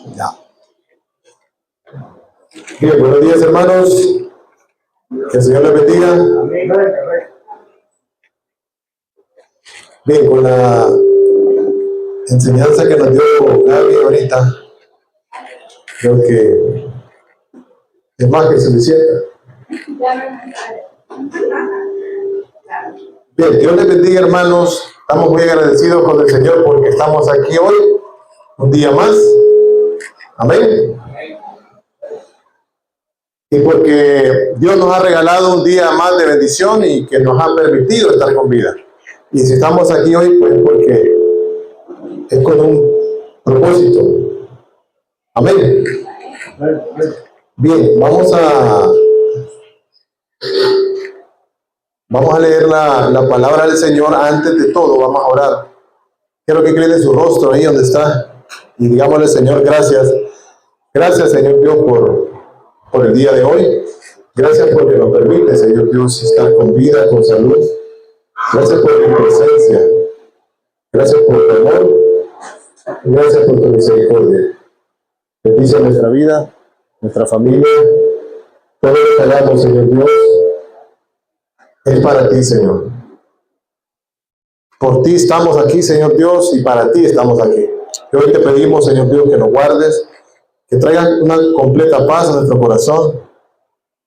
Ya. Bien, buenos días, hermanos. Que el Señor les bendiga. Bien, con la enseñanza que nos dio Gaby ahorita, creo que es más que suficiente. Bien, Dios les bendiga, hermanos. Estamos muy agradecidos con el Señor porque estamos aquí hoy, un día más. Amén. Y porque Dios nos ha regalado un día más de bendición y que nos ha permitido estar con vida. Y si estamos aquí hoy, pues porque es con un propósito. Amén. Bien, vamos a leer la palabra del Señor. Antes de todo, vamos a orar. Quiero que incline su rostro ahí donde está y digámosle, Señor, gracias. Gracias, Señor Dios, por el día de hoy. Gracias porque nos permite, Señor Dios, estar con vida, con salud. Gracias por tu presencia. Gracias por tu amor. Gracias por tu misericordia. Bendice nuestra vida, nuestra familia. Todo lo que hagamos, Señor Dios, es para ti, Señor. Por ti estamos aquí, Señor Dios, y para ti estamos aquí. Y hoy te pedimos, Señor Dios, que nos guardes, que traigas una completa paz a nuestro corazón,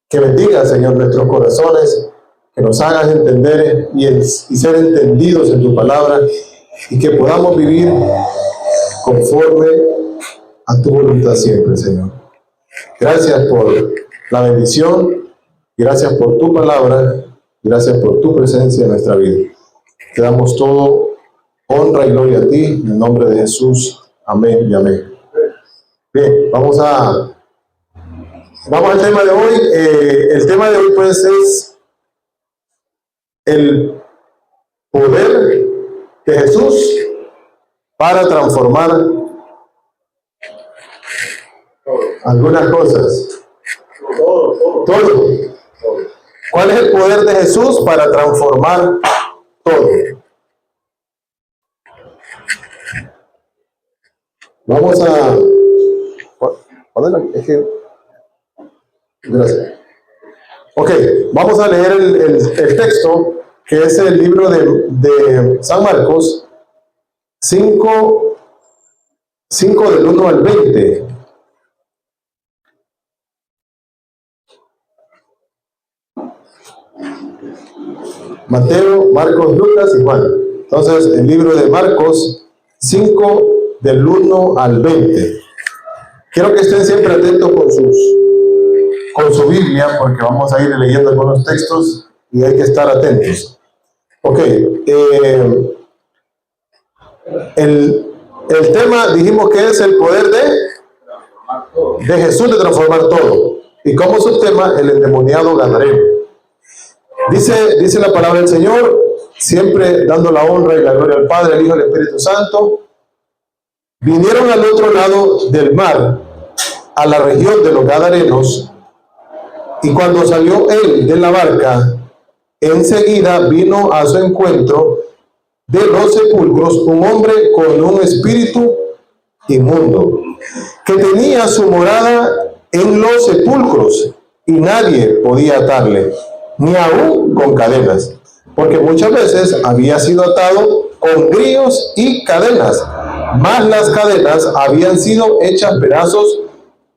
que bendiga, Señor, nuestros corazones, que nos hagas entender y ser entendidos en tu palabra, y que podamos vivir conforme a tu voluntad siempre, Señor. Gracias por la bendición, gracias por tu palabra, gracias por tu presencia en nuestra vida. Te damos todo, honra y gloria a ti, en el nombre de Jesús. Amén y amén. Bien, vamos al tema de hoy. El tema de hoy, pues, es el poder de Jesús para transformar algunas cosas. Todo. ¿Cuál es el poder de Jesús para transformar todo? Vamos a... Es que... Gracias. Ok, vamos a leer el texto, que es el libro de San Marcos 5 del 1 al 20. Mateo, Marcos, Lucas y Juan. Entonces, el libro de Marcos 5 del 1 al 20. Quiero que estén siempre atentos con su Biblia, porque vamos a ir leyendo algunos textos y hay que estar atentos. Ok, el tema dijimos que es el poder de Jesús de transformar todo. Y como su tema, el endemoniado gadareno. Dice la palabra del Señor, siempre dando la honra y la gloria al Padre, al Hijo y al Espíritu Santo. Vinieron al otro lado del mar, a la región de los Gadarenos, y cuando salió él de la barca, enseguida vino a su encuentro de los sepulcros un hombre con un espíritu inmundo, que tenía su morada en los sepulcros, y nadie podía atarle, ni aún con cadenas, porque muchas veces había sido atado con grillos y cadenas, mas las cadenas habían sido hechas pedazos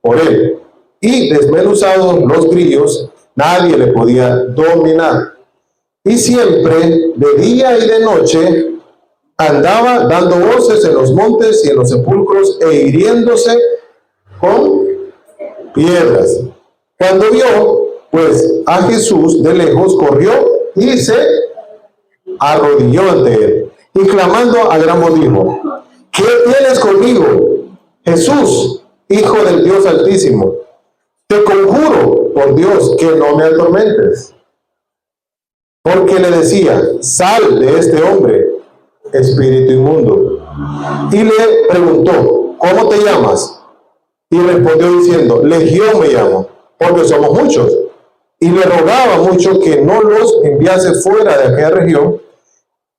por él, y desmenuzados los grillos, nadie le podía dominar. Y siempre, de día y de noche, andaba dando voces en los montes y en los sepulcros, e hiriéndose con piedras. Cuando vio, pues, a Jesús de lejos, corrió y se arrodilló ante él, y clamando a gran voz dijo: ¿Qué tienes conmigo, Jesús, Hijo del Dios Altísimo? Te conjuro por Dios que no me atormentes. Porque le decía: sal de este hombre, espíritu inmundo. Y le preguntó: ¿cómo te llamas? Y respondió diciendo: Legión me llamo, porque somos muchos. Y le rogaba mucho que no los enviase fuera de aquella región.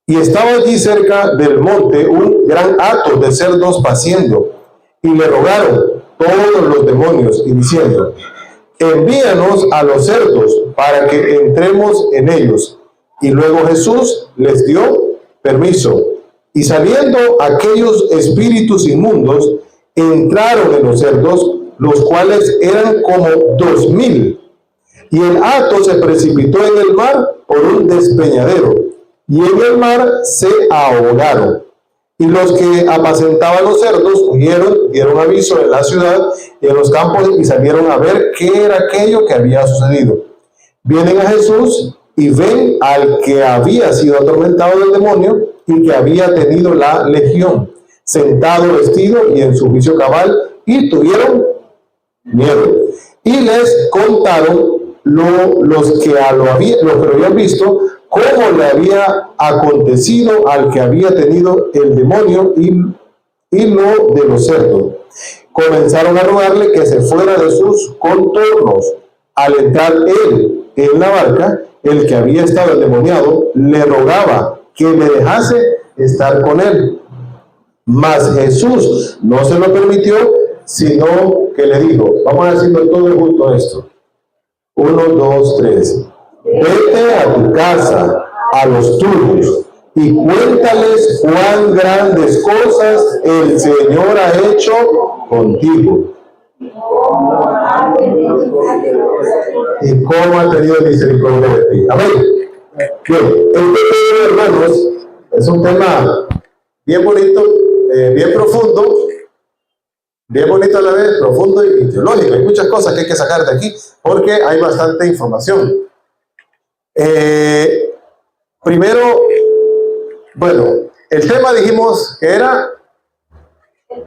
Y estaba allí cerca del monte un gran hato de cerdos paciendo, y le rogaron todos los demonios, y diciendo: envíanos a los cerdos para que entremos en ellos. Y luego Jesús les dio permiso. Y saliendo aquellos espíritus inmundos, entraron en los cerdos, los cuales eran como 2000. Y el hato se precipitó en el mar por un despeñadero, y en el mar se ahogaron. Y los que apacentaban los cerdos huyeron, dieron aviso en la ciudad y en los campos, y salieron a ver qué era aquello que había sucedido. Vienen a Jesús y ven al que había sido atormentado del demonio y que había tenido la legión, sentado, vestido y en su juicio cabal, y tuvieron miedo. Y les contaron los que lo habían visto, cómo le había acontecido al que había tenido el demonio y lo de los cerdos. Comenzaron a rogarle que se fuera de sus contornos. Al entrar él en la barca, el que había estado endemoniado le rogaba que le dejase estar con él. Mas Jesús no se lo permitió, sino que le dijo, vamos a decirlo todo junto a esto. 1, 2, 3. Vete a tu casa, a los tuyos, y cuéntales cuán grandes cosas el Señor ha hecho contigo. Y cómo ha tenido misericordia de ti. Amén. Bien, este tema, hermanos, es un tema bien bonito, bien profundo, bien bonito a la vez, profundo y teológico. Hay muchas cosas que hay que sacar de aquí porque hay bastante información. Primero, bueno, el tema dijimos que era el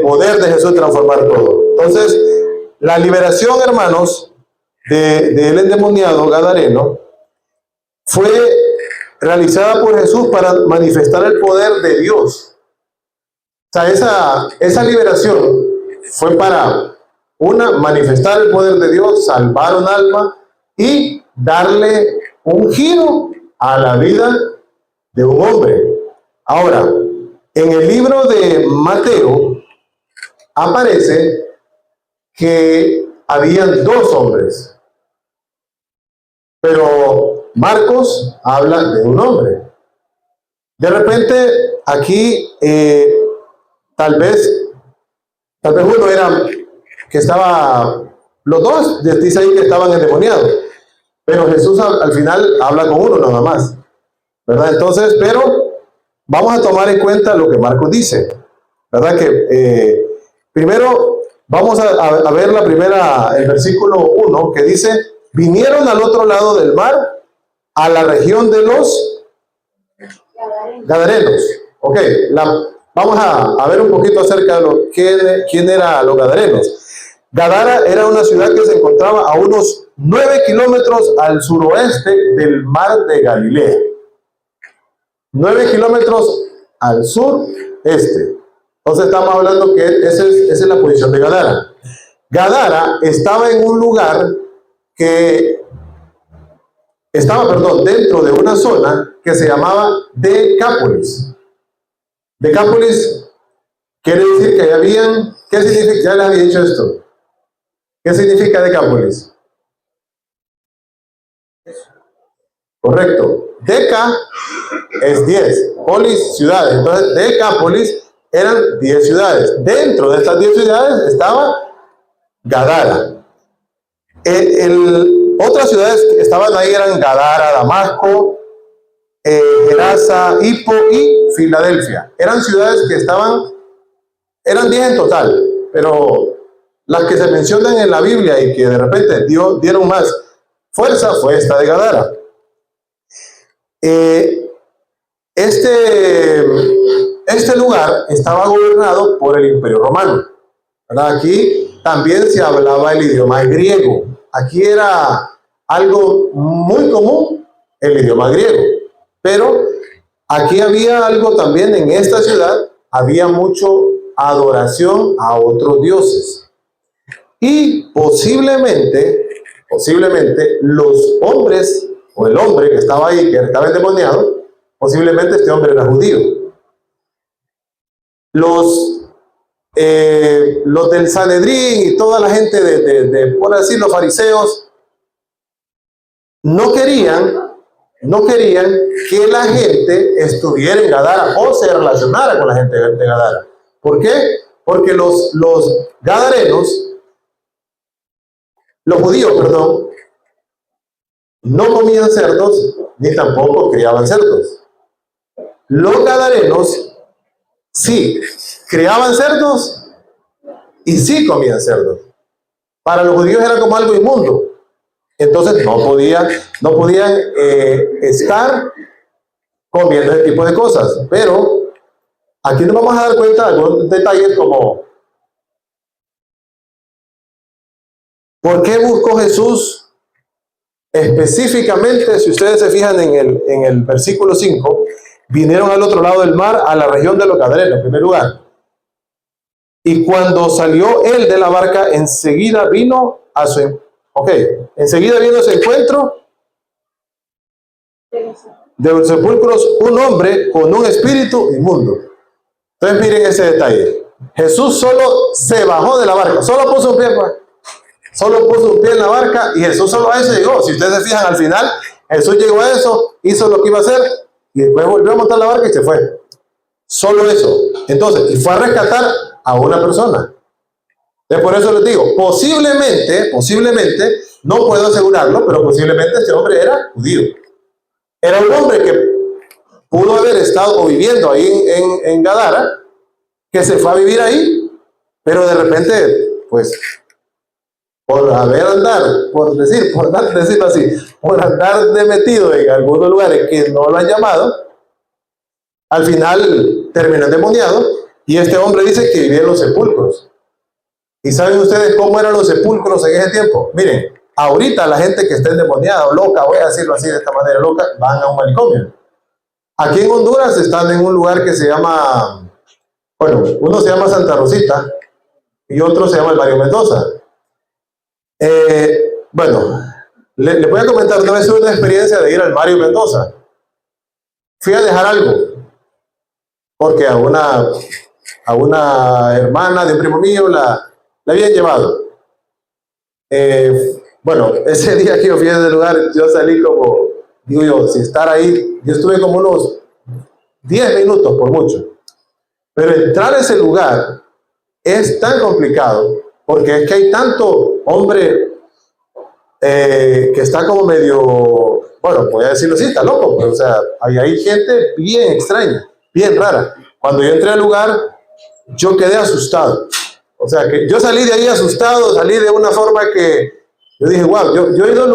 poder de Jesús transformar todo. Entonces, la liberación, hermanos, del endemoniado gadareno fue realizada por Jesús para manifestar el poder de Dios. O sea, esa liberación fue para, manifestar el poder de Dios, salvar un alma y darle un giro a la vida de un hombre. Ahora, en el libro de Mateo aparece que habían 2 hombres, pero Marcos habla de un hombre. De repente, aquí, tal vez uno era que estaba, los dos, dice ahí que estaban endemoniados, pero Jesús al final habla con uno nada más, ¿verdad? Entonces, pero vamos a tomar en cuenta lo que Marcos dice, ¿verdad? Que primero vamos a ver el versículo 1, que dice: vinieron al otro lado del mar, a la región de los Gadarenos. Ok, vamos a ver un poquito acerca de quién eran los Gadarenos. Gadara era una ciudad que se encontraba a unos 9 kilómetros al suroeste del mar de Galilea. 9 kilómetros al sureste. Entonces estamos hablando que esa es la posición de Gadara. Gadara estaba en un lugar que estaba, dentro de una zona que se llamaba Decápolis. Decápolis quiere decir que habían, ¿qué significa? Ya les había dicho esto. ¿Qué significa Decápolis? Correcto. Deca es 10, polis, ciudades. Entonces, Decápolis eran 10 ciudades. Dentro de estas 10 ciudades estaba Gadara. Otras ciudades que estaban ahí eran Gadara, Damasco, Gerasa, Hippo y Filadelfia. Eran ciudades que eran 10 en total, pero las que se mencionan en la Biblia y que de repente dieron más fuerza fue esta de Gadara. Este lugar estaba gobernado por el Imperio Romano, ¿verdad? Aquí también se hablaba el idioma griego. Aquí era algo muy común, el idioma griego. Pero aquí había algo también, en esta ciudad había mucho adoración a otros dioses. Y posiblemente los hombres, o el hombre que estaba ahí, que estaba endemoniado, posiblemente este hombre era judío. los del Sanedrín y toda la gente por así, los fariseos, no querían que la gente estuviera en Gadara o se relacionara con la gente de Gadara. ¿Por qué? Porque los gadarenos, los judíos, perdón, no comían cerdos ni tampoco criaban cerdos. Los gadarenos sí criaban cerdos y sí comían cerdos. Para los judíos era como algo inmundo. Entonces no podían estar comiendo ese tipo de cosas. Pero aquí nos vamos a dar cuenta de algunos detalles como ¿por qué buscó Jesús específicamente? Si ustedes se fijan en el versículo 5, vinieron al otro lado del mar, a la región de los Gadarenos, en primer lugar. Y cuando salió él de la barca, enseguida vino a su encuentro de los sepulcros un hombre con un espíritu inmundo. Entonces miren ese detalle. Jesús solo se bajó de la barca, solo puso un pie, solo puso un pie en la barca y Jesús solo a eso llegó. Si ustedes se fijan al final, Jesús llegó a eso, hizo lo que iba a hacer y después volvió a montar la barca y se fue. Solo eso. Entonces, y fue a rescatar a una persona. Por eso les digo, posiblemente, no puedo asegurarlo, pero posiblemente este hombre era judío. Era un hombre que pudo haber estado viviendo ahí en Gadara, que se fue a vivir ahí, pero de repente, pues, por decirlo así, por andar de metido en algunos lugares que no lo han llamado, al final terminó endemoniado, y este hombre dice que vivía en los sepulcros. ¿Y saben ustedes cómo eran los sepulcros en ese tiempo? Miren, ahorita la gente que está endemoniada o loca, voy a decirlo así de esta manera, loca, van a un manicomio. Aquí en Honduras están en un lugar que se llama, bueno, uno se llama Santa Rosita y otro se llama el Mario Mendoza. Bueno, le voy a comentar una vez una experiencia de ir al Mario Mendoza. Fui a dejar algo, porque a una hermana de un primo mío la habían llevado. Bueno, ese día que yo fui a ese lugar, yo salí como, digo yo, si estar ahí, yo estuve como unos 10 minutos por mucho. Pero entrar a ese lugar es tan complicado, porque es que hay tanto hombre que está como medio, bueno, voy a decirlo así, está loco, pero, o sea, hay gente bien extraña, bien rara. Cuando yo entré al lugar, yo quedé asustado. O sea, que yo salí de ahí asustado, salí de una forma que yo dije, wow, yo he ido a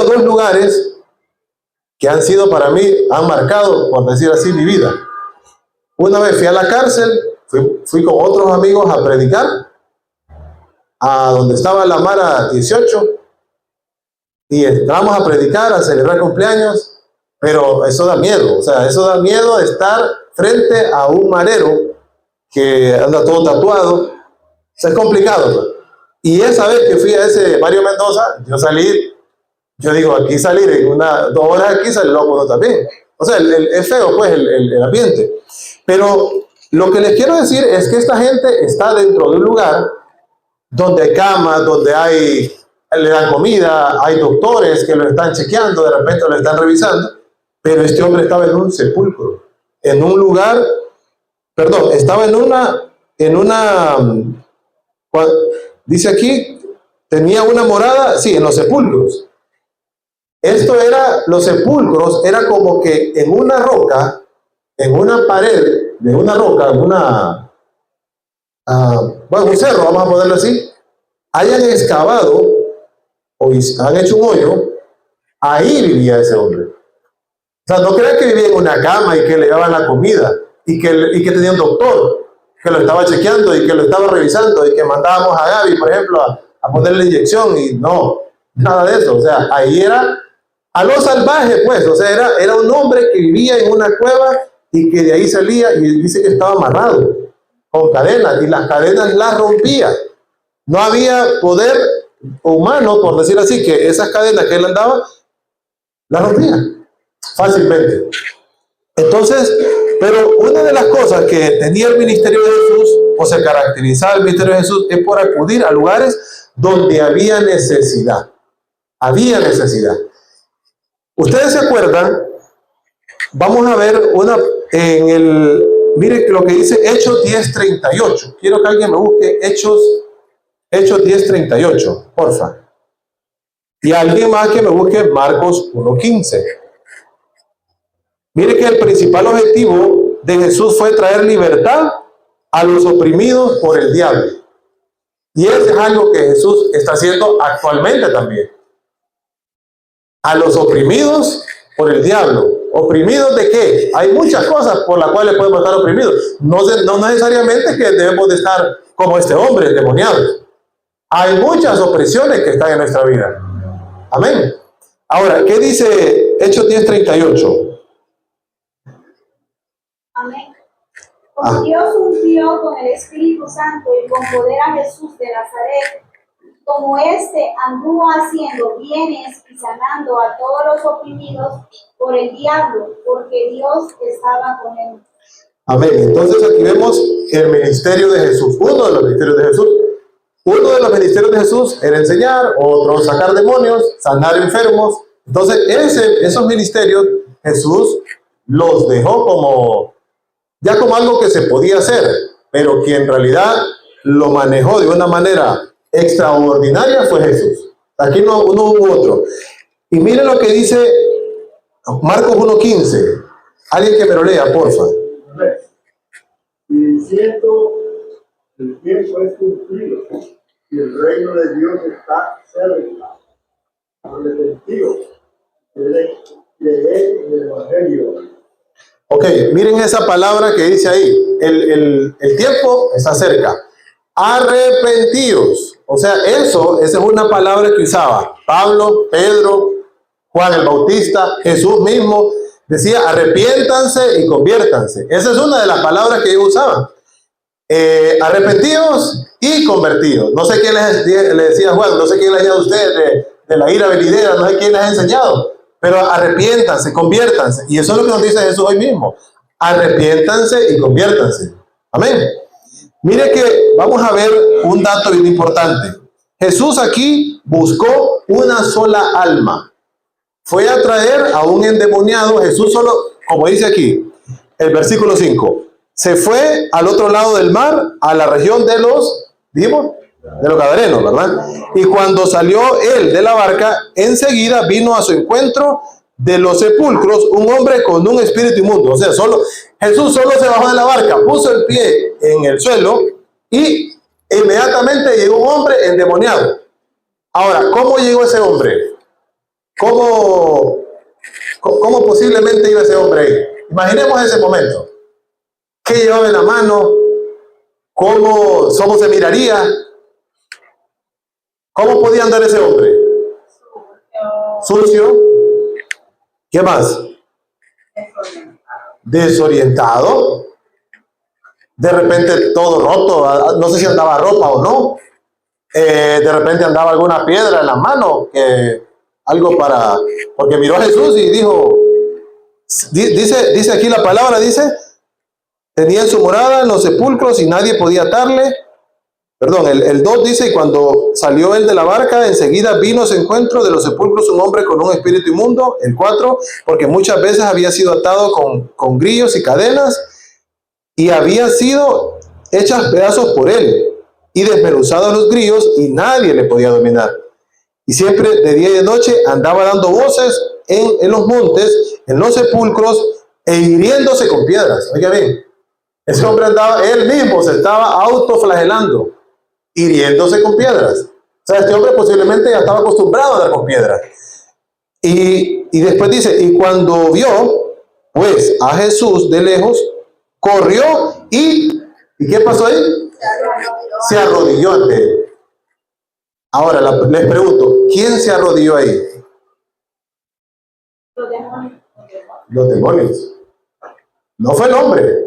dos lugares que han sido para mí, han marcado, por decir así, mi vida. Una vez fui a la cárcel, fui con otros amigos a predicar, a donde estaba la Mara 18, y entramos a predicar, a celebrar cumpleaños, pero eso da miedo, o sea, eso da miedo de estar frente a un marero que anda todo tatuado, o sea, es complicado, ¿no? Y esa vez que fui a ese Mario Mendoza, yo digo, aquí salir en 2 horas aquí sale loco, ¿no? También, o sea, es feo pues el ambiente, pero lo que les quiero decir es que esta gente está dentro de un lugar donde hay camas, donde le dan comida, hay doctores que lo están chequeando, de repente lo están revisando, pero este hombre estaba en un sepulcro, en un lugar, perdón, estaba dice aquí, tenía una morada, sí, en los sepulcros. Los sepulcros, era como que en una roca, en una pared de una roca, bueno, un cerro, vamos a ponerlo así, hayan excavado o han hecho un hoyo, ahí vivía ese hombre. O sea, no crean que vivía en una cama y que le daban la comida y que tenía un doctor que lo estaba chequeando y que lo estaba revisando y que mandábamos a Gaby, por ejemplo, a ponerle inyección, y no, nada de eso. O sea, ahí era a lo salvaje, pues. O sea, era un hombre que vivía en una cueva y que de ahí salía, y dice que estaba amarrado con cadenas, y las cadenas las rompía. No había poder humano, por decir así, que esas cadenas que él andaba, las rompía fácilmente. Entonces, Pero una de las cosas que tenía el ministerio de Jesús, o se caracterizaba el ministerio de Jesús, es por acudir a lugares donde había necesidad. Había necesidad. Ustedes se acuerdan, vamos a ver mire lo que dice Hechos 10:38. Quiero que alguien me busque Hechos 10:38, porfa. Y alguien más que me busque Marcos 1:15. Mire que el principal objetivo de Jesús fue traer libertad a los oprimidos por el diablo. Y eso es algo que Jesús está haciendo actualmente también. A los oprimidos por el diablo. ¿Oprimidos de qué? Hay muchas cosas por las cuales podemos estar oprimidos. No necesariamente que debemos de estar como este hombre endemoniado. Hay muchas opresiones que están en nuestra vida. Amén. Ahora, ¿qué dice Hechos 10:38? Amén. Como Dios ungió con el Espíritu Santo y con poder a Jesús de Nazaret, como éste anduvo haciendo bienes y sanando a todos los oprimidos por el diablo, porque Dios estaba con él. Amén. Entonces aquí vemos el ministerio de Jesús. Uno de los ministerios de Jesús. Uno de los ministerios de Jesús era enseñar, otro sacar demonios, sanar enfermos. Entonces esos ministerios Jesús los dejó como algo que se podía hacer, pero quien en realidad lo manejó de una manera extraordinaria fue Jesús. Aquí no hubo otro. Y miren lo que dice Marcos 1:15. Alguien que me lo lea, porfa. Y diciendo, el tiempo es cumplido y el reino de Dios está cerca. Arrepentidos, creed en el Evangelio. Ok, miren esa palabra que dice ahí. El tiempo está cerca. Arrepentidos. O sea, esa es una palabra que usaba Pablo, Pedro, Juan el Bautista, Jesús mismo. Decía, arrepiéntanse y conviértanse. Esa es una de las palabras que ellos usaban. Arrepentidos y convertidos. No sé quién le decía a Juan, no sé quién le decía a ustedes de la ira venidera, no sé quién les ha enseñado. Pero arrepiéntanse, conviértanse. Y eso es lo que nos dice Jesús hoy mismo. Arrepiéntanse y conviértanse. Amén. Mire que vamos a ver un dato bien importante. Jesús aquí buscó una sola alma. Fue a traer a un endemoniado. Jesús solo, como dice aquí, el versículo 5, se fue al otro lado del mar, a la región de los Gadarenos, ¿verdad? Y cuando salió él de la barca, enseguida vino a su encuentro de los sepulcros un hombre con un espíritu inmundo. O sea, Jesús solo se bajó de la barca, puso el pie en el suelo y inmediatamente llegó un hombre endemoniado. Ahora, ¿cómo llegó ese hombre? ¿Cómo posiblemente iba ese hombre ahí? Imaginemos ese momento. ¿Qué llevaba en la mano? ¿Cómo se miraría? ¿Cómo podía andar ese hombre? Sucio. ¿Qué más? Desorientado. De repente todo roto. No sé si andaba ropa o no. De repente andaba alguna piedra en la mano. Porque miró a Jesús y dijo, dice aquí la palabra, dice, tenía en su morada en los sepulcros y nadie podía atarle. Perdón, el 2 dice, y cuando salió él de la barca, enseguida vino a su encuentro de los sepulcros un hombre con un espíritu inmundo. El 4, porque muchas veces había sido atado con grillos y cadenas, y había sido hechas pedazos por él, y desmenuzados los grillos, y nadie le podía dominar. Y siempre de día y de noche andaba dando voces en los montes, en los sepulcros, e hiriéndose con piedras. Oiga bien, ese hombre él mismo se estaba autoflagelando, hiriéndose con piedras. O sea, este hombre posiblemente ya estaba acostumbrado a dar con piedras. Y después dice, y cuando vio, pues, a Jesús de lejos, corrió ¿y qué pasó ahí? Se arrodilló ante él. Ahora les pregunto, ¿quién se arrodilló ahí? Los demonios. No fue el hombre.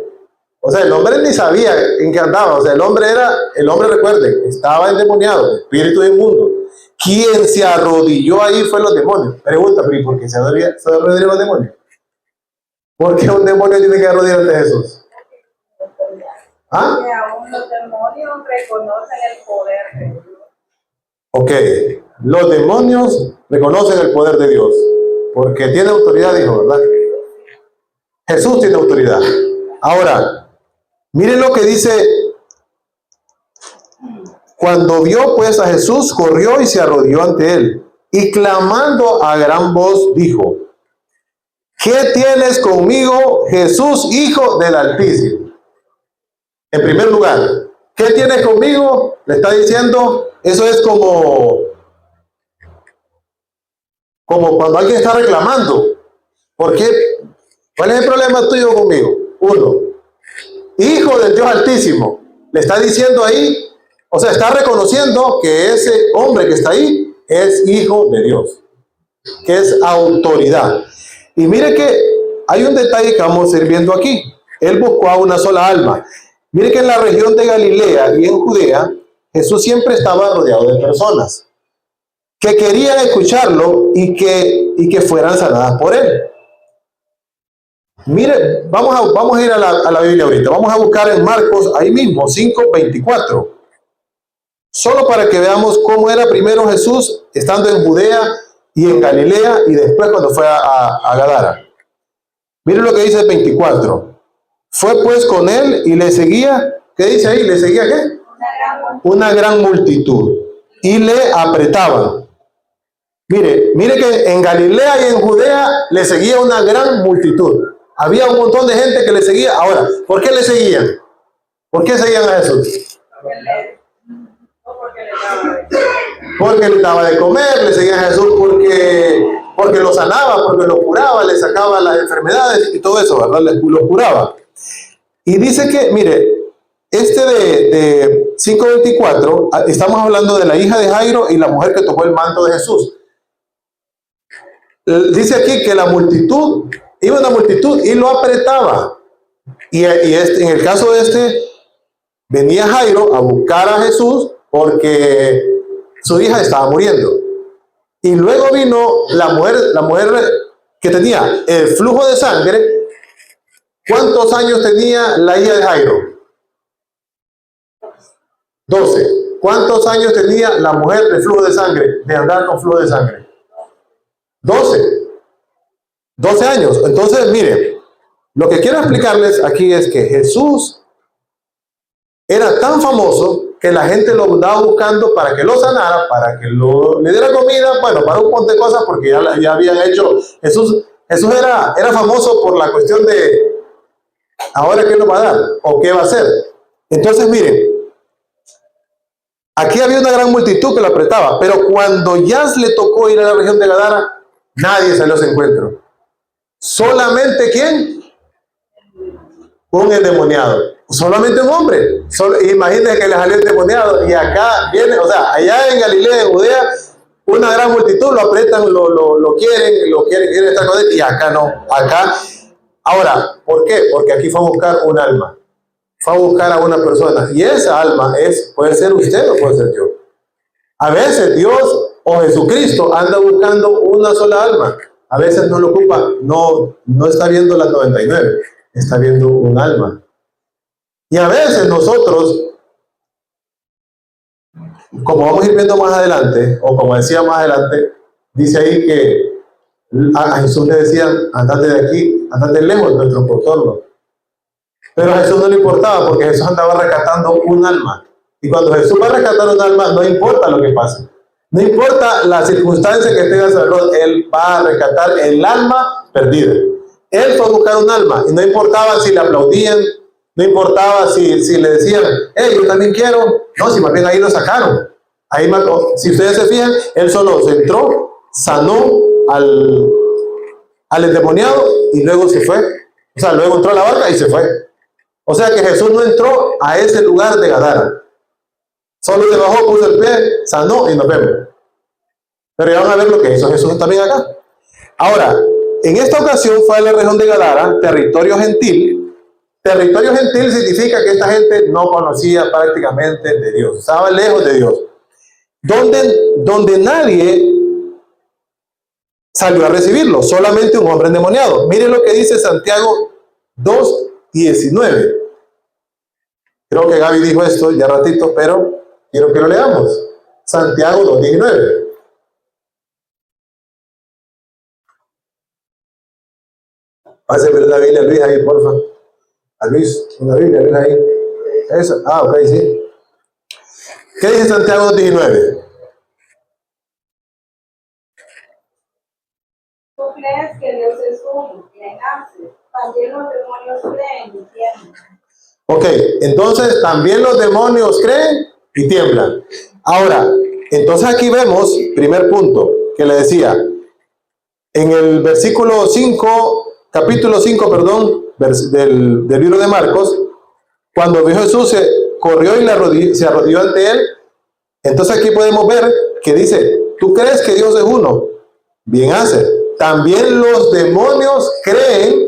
O sea, el hombre ni sabía en qué andaba. O sea, el hombre recuerden, estaba endemoniado, espíritu inmundo. Quien se arrodilló ahí fue los demonios. Pregunta, ¿por qué se arrodillaron los demonios? ¿Por qué un demonio tiene que arrodillar ante Jesús? ¿Ah? Que aún los demonios reconocen el poder de Dios. Ok, los demonios reconocen el poder de Dios, porque tiene autoridad, dijo, ¿verdad? Jesús tiene autoridad. Ahora, miren lo que dice, cuando vio pues a Jesús, corrió y se arrodilló ante él, y clamando a gran voz, dijo, ¿qué tienes conmigo, Jesús, Hijo del Altísimo? En primer lugar, ¿qué tienes conmigo? Le está diciendo, eso es como cuando alguien está reclamando. ¿Por qué? ¿Cuál es el problema tuyo conmigo? Uno, Hijo del Dios Altísimo. Le está diciendo ahí, o sea, está reconociendo que ese hombre que está ahí es hijo de Dios, que es autoridad. Y mire que hay un detalle que vamos a ir viendo aquí. Él buscó a una sola alma. Mire que en la región de Galilea y en Judea, Jesús siempre estaba rodeado de personas que querían escucharlo y que fueran sanadas por él. Mire, vamos a ir a la Biblia ahorita. Vamos a buscar en Marcos, ahí mismo, 5:24. Solo para que veamos cómo era primero Jesús estando en Judea y en Galilea y después cuando fue a Gadara. Miren lo que dice el 24. Fue pues con él y le seguía, ¿qué dice ahí? ¿Le seguía qué? Una gran multitud. Y le apretaban. Mire que en Galilea y en Judea le seguía una gran multitud. Había un montón de gente que le seguía. Ahora, ¿por qué le seguían? ¿Por qué seguían a Jesús? Porque le daba de comer, le seguían a Jesús porque lo sanaba, porque lo curaba, le sacaba las enfermedades y todo eso, ¿verdad? Lo curaba. Y dice que, mire, de 5:24, estamos hablando de la hija de Jairo y la mujer que tocó el manto de Jesús. Dice aquí que la multitud, iba una multitud y lo apretaba. Y en el caso de venía Jairo a buscar a Jesús porque su hija estaba muriendo. Y luego vino la mujer que tenía el flujo de sangre. ¿Cuántos años tenía la hija de Jairo? 12. ¿Cuántos años tenía la mujer de flujo de sangre, de andar con flujo de sangre? 12 años. Entonces, mire, lo que quiero explicarles aquí es que Jesús era tan famoso que la gente lo andaba buscando para que lo sanara, para que le diera comida, bueno, para un montón de cosas, porque ya habían hecho. Jesús era famoso por la cuestión de, ¿ahora qué nos va a dar? ¿O qué va a hacer? Entonces, miren, aquí había una gran multitud que lo apretaba, pero cuando ya le tocó ir a la región de Gadara, nadie salió a ese encuentro. Solamente, ¿quién? Un endemoniado. Solamente un hombre. Imagínense que le salió endemoniado y acá viene, o sea, allá en Galilea, en Judea, una gran multitud lo apretan, lo quieren estar con él, y acá no. Acá, ahora, ¿por qué? Porque aquí fue a buscar un alma. Fue a buscar a una persona. Y esa alma puede ser usted o puede ser yo. A veces Dios o Jesucristo anda buscando una sola alma. A veces no lo ocupa, no está viendo las 99, está viendo un alma. Y a veces nosotros, como vamos a ir viendo más adelante, o como decía más adelante, dice ahí que a Jesús le decían, andate de aquí, andate lejos de nuestro contorno. Pero a Jesús no le importaba, porque Jesús andaba rescatando un alma. Y cuando Jesús va a rescatar un alma, no importa lo que pase. No importa la circunstancia que tenga alrededor, Él va a rescatar el alma perdida. Él fue a buscar un alma, y no importaba si le aplaudían, no importaba si le decían, yo también quiero. No, si más bien ahí lo sacaron. Ahí, si ustedes se fijan, Él solo se entró, sanó al endemoniado y luego se fue. O sea, luego entró a la barca y se fue. O sea que Jesús no entró a ese lugar de Gadara. Solo se bajó, puso el pie, sanó y nos vemos. Pero ya van a ver lo que hizo Jesús también acá. Ahora, en esta ocasión fue a la región de Gadara, territorio gentil. Territorio gentil significa que esta gente no conocía prácticamente de Dios, estaba lejos de Dios. Donde nadie salió a recibirlo, solamente un hombre endemoniado. Mire lo que dice Santiago 2:19. Creo que Gaby dijo esto ya ratito, pero quiero que lo leamos. Santiago 2:19. Páseme la Biblia a Luis ahí, porfa. A Luis, una Biblia, Luis ahí. Eso, ok, sí. ¿Qué dice Santiago 2:19? Tú crees que Dios es uno, quien hace. También los demonios creen y tiemblan. Ok, entonces también los demonios creen y tiemblan. Ahora, entonces aquí vemos, primer punto, que le decía, en el versículo 5, capítulo 5, perdón, del libro de Marcos, cuando vio Jesús, se corrió y se arrodilló ante él. Entonces aquí podemos ver que dice, ¿tú crees que Dios es uno? Bien hace. También los demonios creen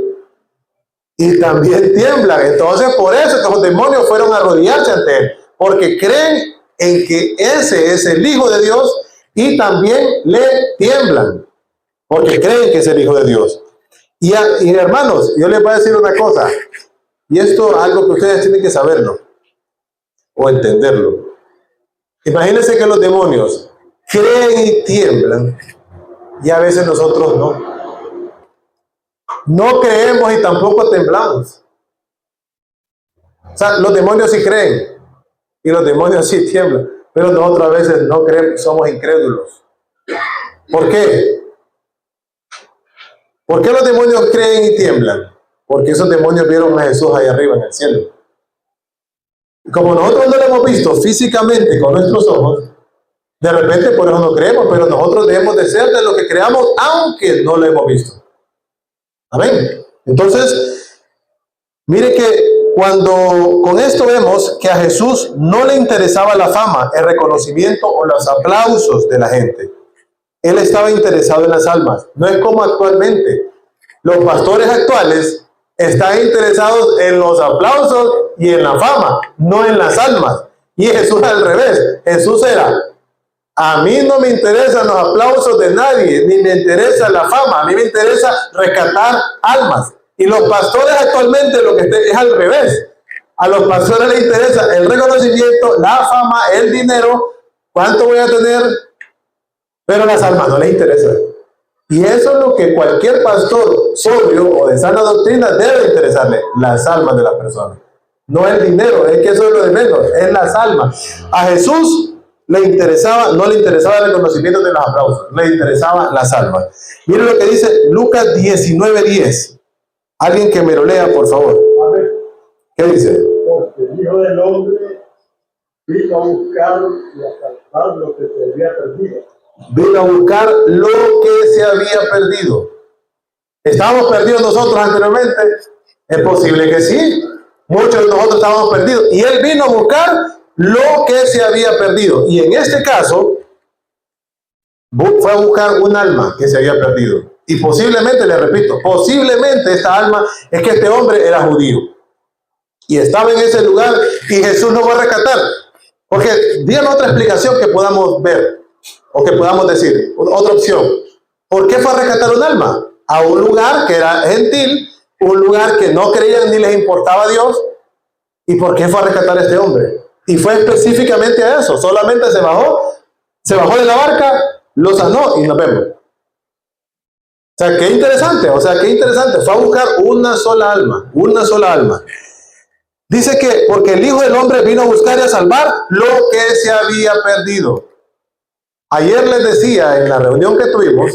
y también tiemblan. Entonces por eso que los demonios fueron a arrodillarse ante él, porque creen en que ese es el Hijo de Dios y también le tiemblan, porque creen que es el Hijo de Dios. Y hermanos, yo les voy a decir una cosa, y esto es algo que ustedes tienen que saberlo o entenderlo. Imagínense que los demonios creen y tiemblan, y a veces nosotros no. No creemos y tampoco temblamos. O sea, los demonios sí creen y los demonios sí tiemblan, pero nosotros a veces no creemos, somos incrédulos. ¿Por qué? ¿Por qué los demonios creen y tiemblan? Porque esos demonios vieron a Jesús ahí arriba en el cielo. Y como nosotros no lo hemos visto físicamente con nuestros ojos, de repente por eso no creemos, pero nosotros debemos de ser de lo que creamos aunque no lo hemos visto. Amén. Entonces, mire que cuando con esto vemos que a Jesús no le interesaba la fama, el reconocimiento o los aplausos de la gente. Él estaba interesado en las almas. No es como actualmente. Los pastores actuales están interesados en los aplausos y en la fama, no en las almas. Y Jesús al revés. Jesús era, a mí no me interesan los aplausos de nadie, ni me interesa la fama, a mí me interesa rescatar almas. Y los pastores actualmente lo que es al revés. A los pastores les interesa el reconocimiento, la fama, el dinero, cuánto voy a tener, pero las almas no les interesa. Y eso es lo que cualquier pastor sobrio o de sana doctrina debe interesarle, las almas de las personas. No el dinero, es que eso es lo de menos, es las almas. A Jesús le interesaba, no le interesaba el reconocimiento de los aplausos, le interesaban las almas. Miren lo que dice Lucas 19:10. Alguien que me lo lea, por favor. A ver, ¿Qué dice? porque el Hijo del Hombre vino a buscar y a salvar lo que se había perdido. Vino a buscar lo que se había perdido. ¿Estábamos perdidos nosotros anteriormente? Es posible que sí. Muchos de nosotros estábamos perdidos. Y Él vino a buscar lo que se había perdido. Y en este caso, fue a buscar un alma que se había perdido. Y posiblemente, le repito, posiblemente esta alma es que este hombre era judío. Y estaba en ese lugar y Jesús lo va a rescatar. Porque díganos otra explicación que podamos ver o que podamos decir, otra opción. ¿Por qué fue a rescatar un alma? A un lugar que era gentil, un lugar que no creían ni les importaba a Dios. ¿Y por qué fue a rescatar a este hombre? Y fue específicamente a eso. Solamente se bajó de la barca, lo sanó y nos vemos. O sea, qué interesante. Fue a buscar una sola alma, una sola alma. Dice que porque el Hijo del Hombre vino a buscar y a salvar lo que se había perdido. Ayer les decía en la reunión que tuvimos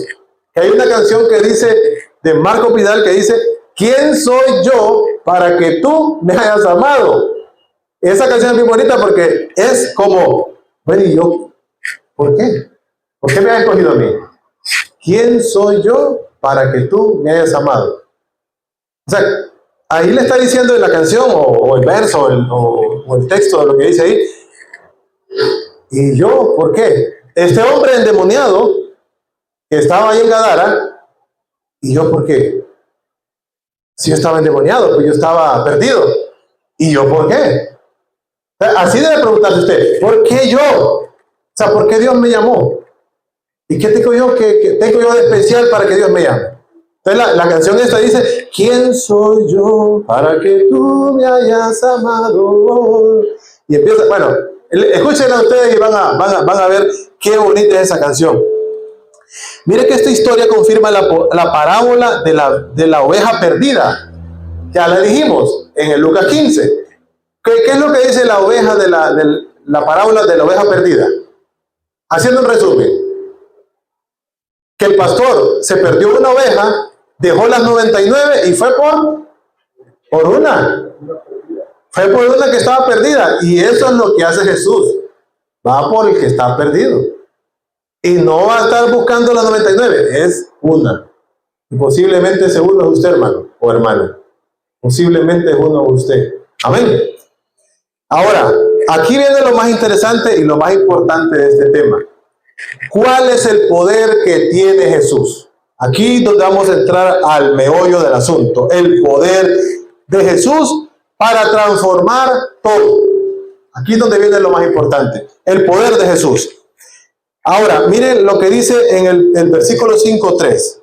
que hay una canción que dice, de Marco Vidal, que dice, ¿quién soy yo para que tú me hayas amado? Esa canción es muy bonita porque es como, bueno, ¿y yo? ¿Por qué? ¿Por qué me has escogido a mí? ¿Quién soy yo para que tú me hayas amado? O sea, ahí le está diciendo en la canción, o el verso, o el texto de lo que dice ahí. ¿Y yo? ¿Por qué? Este hombre endemoniado que estaba ahí en Gadara, ¿y yo por qué? Si yo estaba endemoniado, pues yo estaba perdido. ¿Y yo por qué? Así debe preguntarse usted, ¿por qué yo? O sea, ¿por qué Dios me llamó? ¿Y qué tengo yo? ¿Qué tengo yo de especial para que Dios me llame? Entonces la canción esta dice, ¿quién soy yo para que tú me hayas amado? Y empieza, bueno, escúchenla ustedes y van a ver qué bonita es esa canción. Mire que esta historia confirma la parábola de la oveja perdida. Ya la dijimos en el Lucas 15. ¿Qué es lo que dice la oveja de la parábola de la oveja perdida? Haciendo un resumen. Que el pastor se perdió una oveja, dejó las 99 y fue por una. Fue por una que estaba perdida. Y eso es lo que hace Jesús. Va por el que está perdido. Y no va a estar buscando las 99, es una. Y posiblemente ese uno es usted, hermano o hermana. Posiblemente es uno de usted. Amén. Ahora, aquí viene lo más interesante y lo más importante de este tema. ¿Cuál es el poder que tiene Jesús? Aquí donde vamos a entrar al meollo del asunto. El poder de Jesús para transformar todo. Aquí es donde viene lo más importante. El poder de Jesús. Ahora, miren lo que dice en el versículo 5:3.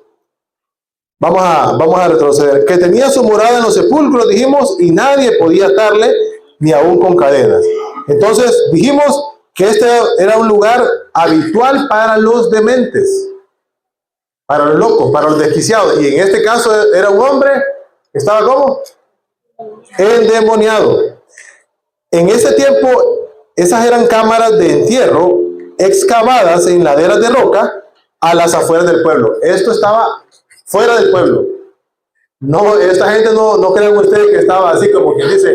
Vamos a retroceder. Que tenía su morada en los sepulcros, dijimos, y nadie podía atarle, ni aún con cadenas. Entonces, dijimos que este era un lugar habitual para los dementes, para los locos, para los desquiciados. Y en este caso era un hombre que estaba ¿cómo? Endemoniado. En ese tiempo, esas eran cámaras de entierro excavadas en laderas de roca a las afueras del pueblo. Esto estaba fuera del pueblo. No, esta gente no crean ustedes que estaba así como quien dice,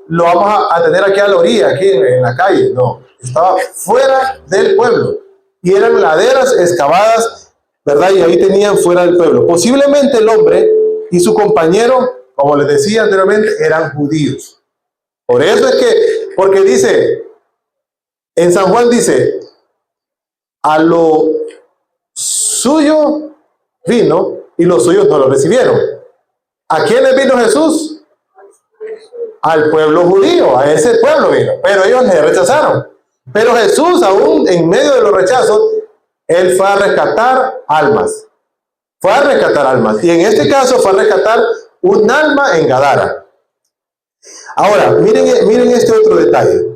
lo vamos a tener aquí a la orilla, aquí en la calle. No, estaba fuera del pueblo. Y eran laderas excavadas, ¿verdad? Y ahí tenían fuera del pueblo. Posiblemente el hombre y su compañero, como les decía anteriormente, eran judíos. Por eso es que, porque dice, en San Juan dice, a lo suyo vino y los suyos no lo recibieron. ¿A quién le vino Jesús? Al pueblo judío, a ese pueblo vino, pero ellos le rechazaron. Pero Jesús, aún en medio de los rechazos, él fue a rescatar almas. Fue a rescatar almas. Y en este caso fue a rescatar un alma en Gadara. Ahora, miren este otro detalle.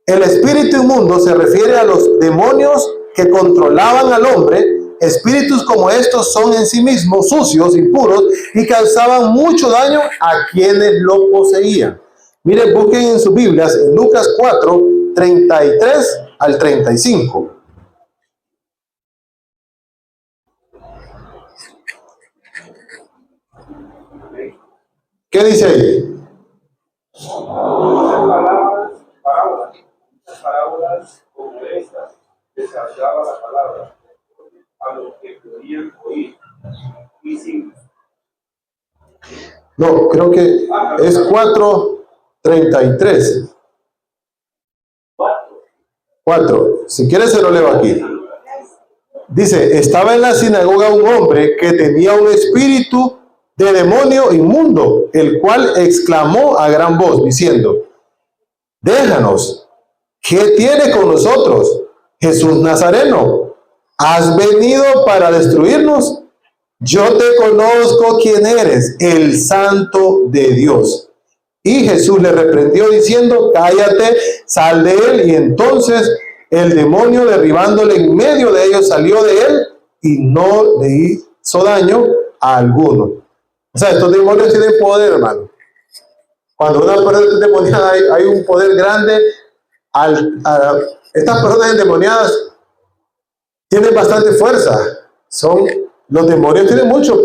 El espíritu inmundo se refiere a los demonios que controlaban al hombre. Espíritus como estos son en sí mismos sucios, impuros y causaban mucho daño a quienes lo poseían. Miren, busquen en sus Biblias en Lucas 4, 33 al 35. ¿Qué dice ahí? Parábolas como estas desarrollaba la palabra a los que podían oír y sin. No, creo que es 4:33. 4. Si quieres se lo leo aquí. Dice, estaba en la sinagoga un hombre que tenía un espíritu de demonio inmundo, el cual exclamó a gran voz diciendo, déjanos, ¿qué tiene con nosotros, Jesús Nazareno? ¿Has venido para destruirnos? Yo te conozco quién eres, el Santo de Dios. Y Jesús le reprendió diciendo, cállate, sal de él. Y entonces el demonio, derribándole en medio de ellos, salió de él y no le hizo daño a alguno. O sea, estos demonios tienen poder, hermano. Cuando una persona es endemoniada, hay un poder grande. Estas personas endemoniadas tienen bastante fuerza. Los demonios tienen mucho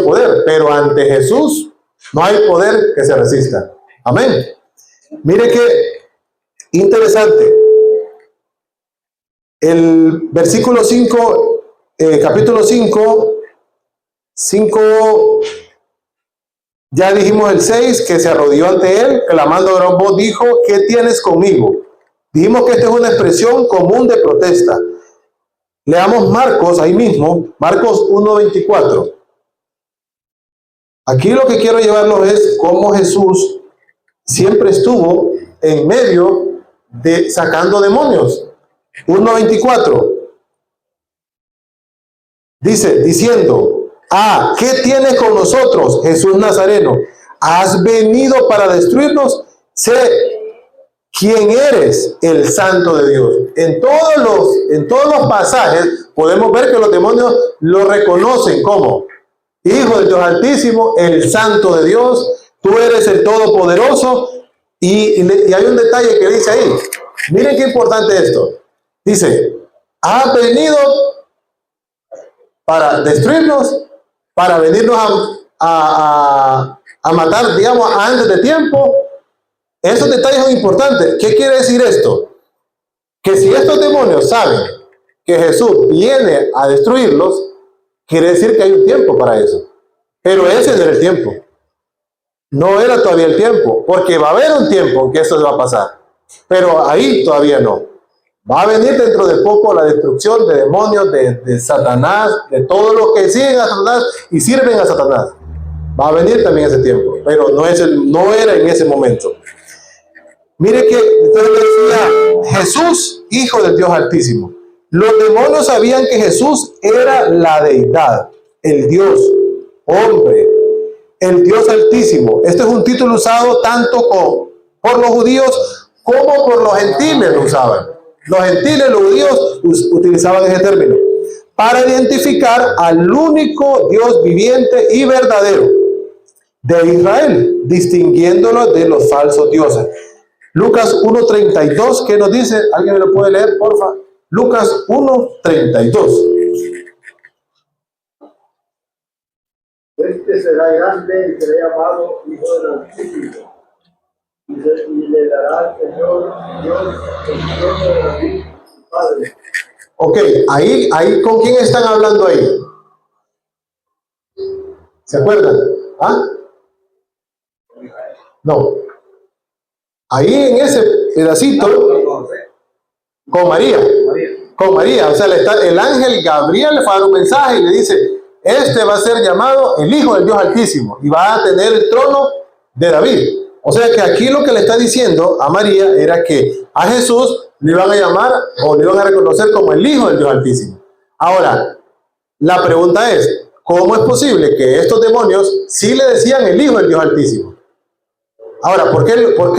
poder, pero ante Jesús no hay poder que se resista. Amén. Mire qué interesante. El versículo 5, capítulo 5, ya dijimos el 6, que se arrodilló ante él, clamando a gran voz, dijo, ¿qué tienes conmigo? Dijimos que esta es una expresión común de protesta. Leamos Marcos, ahí mismo, Marcos 1:24. Aquí lo que quiero llevarlos es cómo Jesús siempre estuvo en medio de sacando demonios. 1:24. Dice, diciendo, ¿qué tienes con nosotros, Jesús Nazareno? ¿Has venido para destruirnos? Sé quién eres, el Santo de Dios. En todos los pasajes podemos ver que los demonios lo reconocen como Hijo del Dios Altísimo, el Santo de Dios, tú eres el Todopoderoso. Y hay un detalle que dice ahí. Miren qué importante esto. Dice, has venido para destruirnos, para venirnos a matar, digamos, antes de tiempo. Esos detalles son importantes. ¿Qué quiere decir esto? Que si estos demonios saben que Jesús viene a destruirlos, quiere decir que hay un tiempo para eso. Pero ese no era el tiempo. No era todavía el tiempo, porque va a haber un tiempo en que eso va a pasar. Pero ahí todavía no. Va a venir dentro de poco la destrucción de demonios, de Satanás, de todos los que siguen a Satanás y sirven a Satanás. Va a venir también ese tiempo, pero no era en ese momento. Mire que entonces decía Jesús, Hijo del Dios Altísimo. Los demonios sabían que Jesús era la deidad, el Dios, hombre, el Dios Altísimo. Este es un título usado tanto por los judíos como por los gentiles lo usaban. Los gentiles, los judíos utilizaban ese término para identificar al único Dios viviente y verdadero de Israel, distinguiéndolo de los falsos dioses. Lucas 1:32, ¿qué nos dice? ¿Alguien me lo puede leer, porfa? Lucas 1:32. Este será grande y será llamado Hijo del Altísimo. Y le dará al Señor Dios el trono de David, su padre. Ok, ahí ¿con quién están hablando ahí? ¿Se acuerdan? ¿Ah? No. Ahí en ese pedacito, con María. Con María. O sea, el ángel Gabriel le fue un mensaje y le dice, este va a ser llamado el Hijo del Dios Altísimo y va a tener el trono de David. O sea que aquí lo que le está diciendo a María era que a Jesús le iban a llamar o le iban a reconocer como el Hijo del Dios Altísimo. Ahora, la pregunta es, ¿cómo es posible que estos demonios sí le decían el Hijo del Dios Altísimo? Ahora, ¿por qué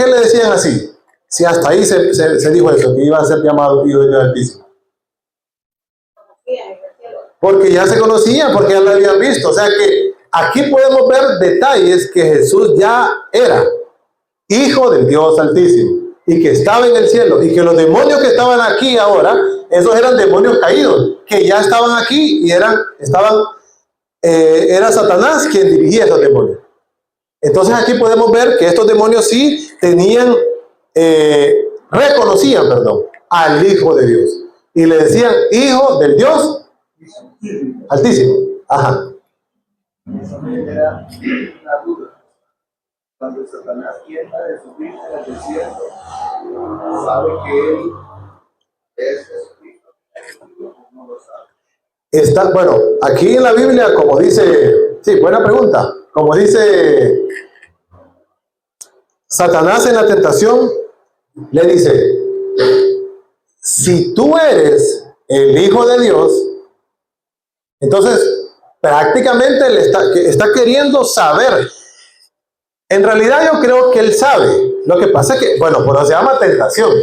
le decían así? Si hasta ahí se dijo eso, que iba a ser llamado Hijo del Dios Altísimo. Porque ya se conocían, porque ya lo habían visto. O sea que aquí podemos ver detalles que Jesús ya era Hijo del Dios Altísimo y que estaba en el cielo, y que los demonios que estaban aquí ahora, esos eran demonios caídos, que ya estaban aquí y era Satanás quien dirigía a esos demonios. Entonces aquí podemos ver que estos demonios sí reconocían al Hijo de Dios y le decían Hijo del Dios Altísimo. Ajá. Esa era la duda. Cuando Satanás quiera de subir en el desierto, sabe que él es Jesucristo. No lo sabe. Bueno, aquí en la Biblia, como dice, sí, buena pregunta, como dice Satanás en la tentación, le dice, si tú eres el Hijo de Dios, entonces prácticamente le está queriendo saber. En realidad yo creo que él sabe. Lo que pasa es que, bueno, por eso se llama tentación,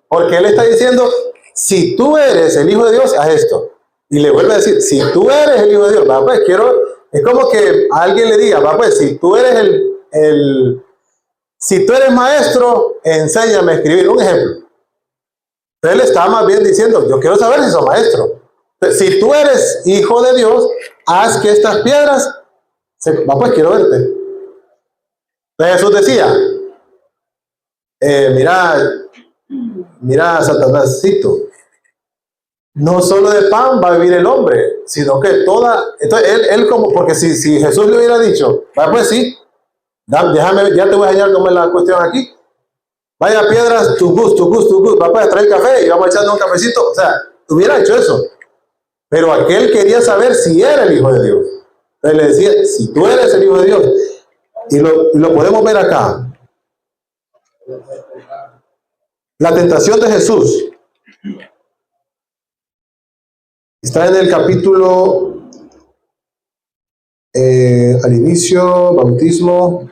porque él está diciendo, si tú eres el Hijo de Dios, haz esto. Y le vuelve a decir, si tú eres el Hijo de Dios, va, pues es como que a alguien le diga, va, pues si tú eres si tú eres maestro, enséñame a escribir. Un ejemplo. Él está más bien diciendo, yo quiero saber si sos maestro. Si tú eres Hijo de Dios, haz que estas piedras, va, pues quiero verte. Entonces Jesús decía, mira, Satanásito, no solo de pan va a vivir el hombre, sino que entonces él como, porque si Jesús le hubiera dicho, va, pues sí, déjame, ya te voy a enseñar cómo es la cuestión aquí. Vaya piedras, tu gusto, va a traer café y vamos a echarle un cafecito. O sea, hubiera hecho eso. Pero aquel quería saber si era el Hijo de Dios. Entonces le decía, si tú eres el Hijo de Dios, y lo podemos ver acá. La tentación de Jesús está en el capítulo Al inicio, bautismo.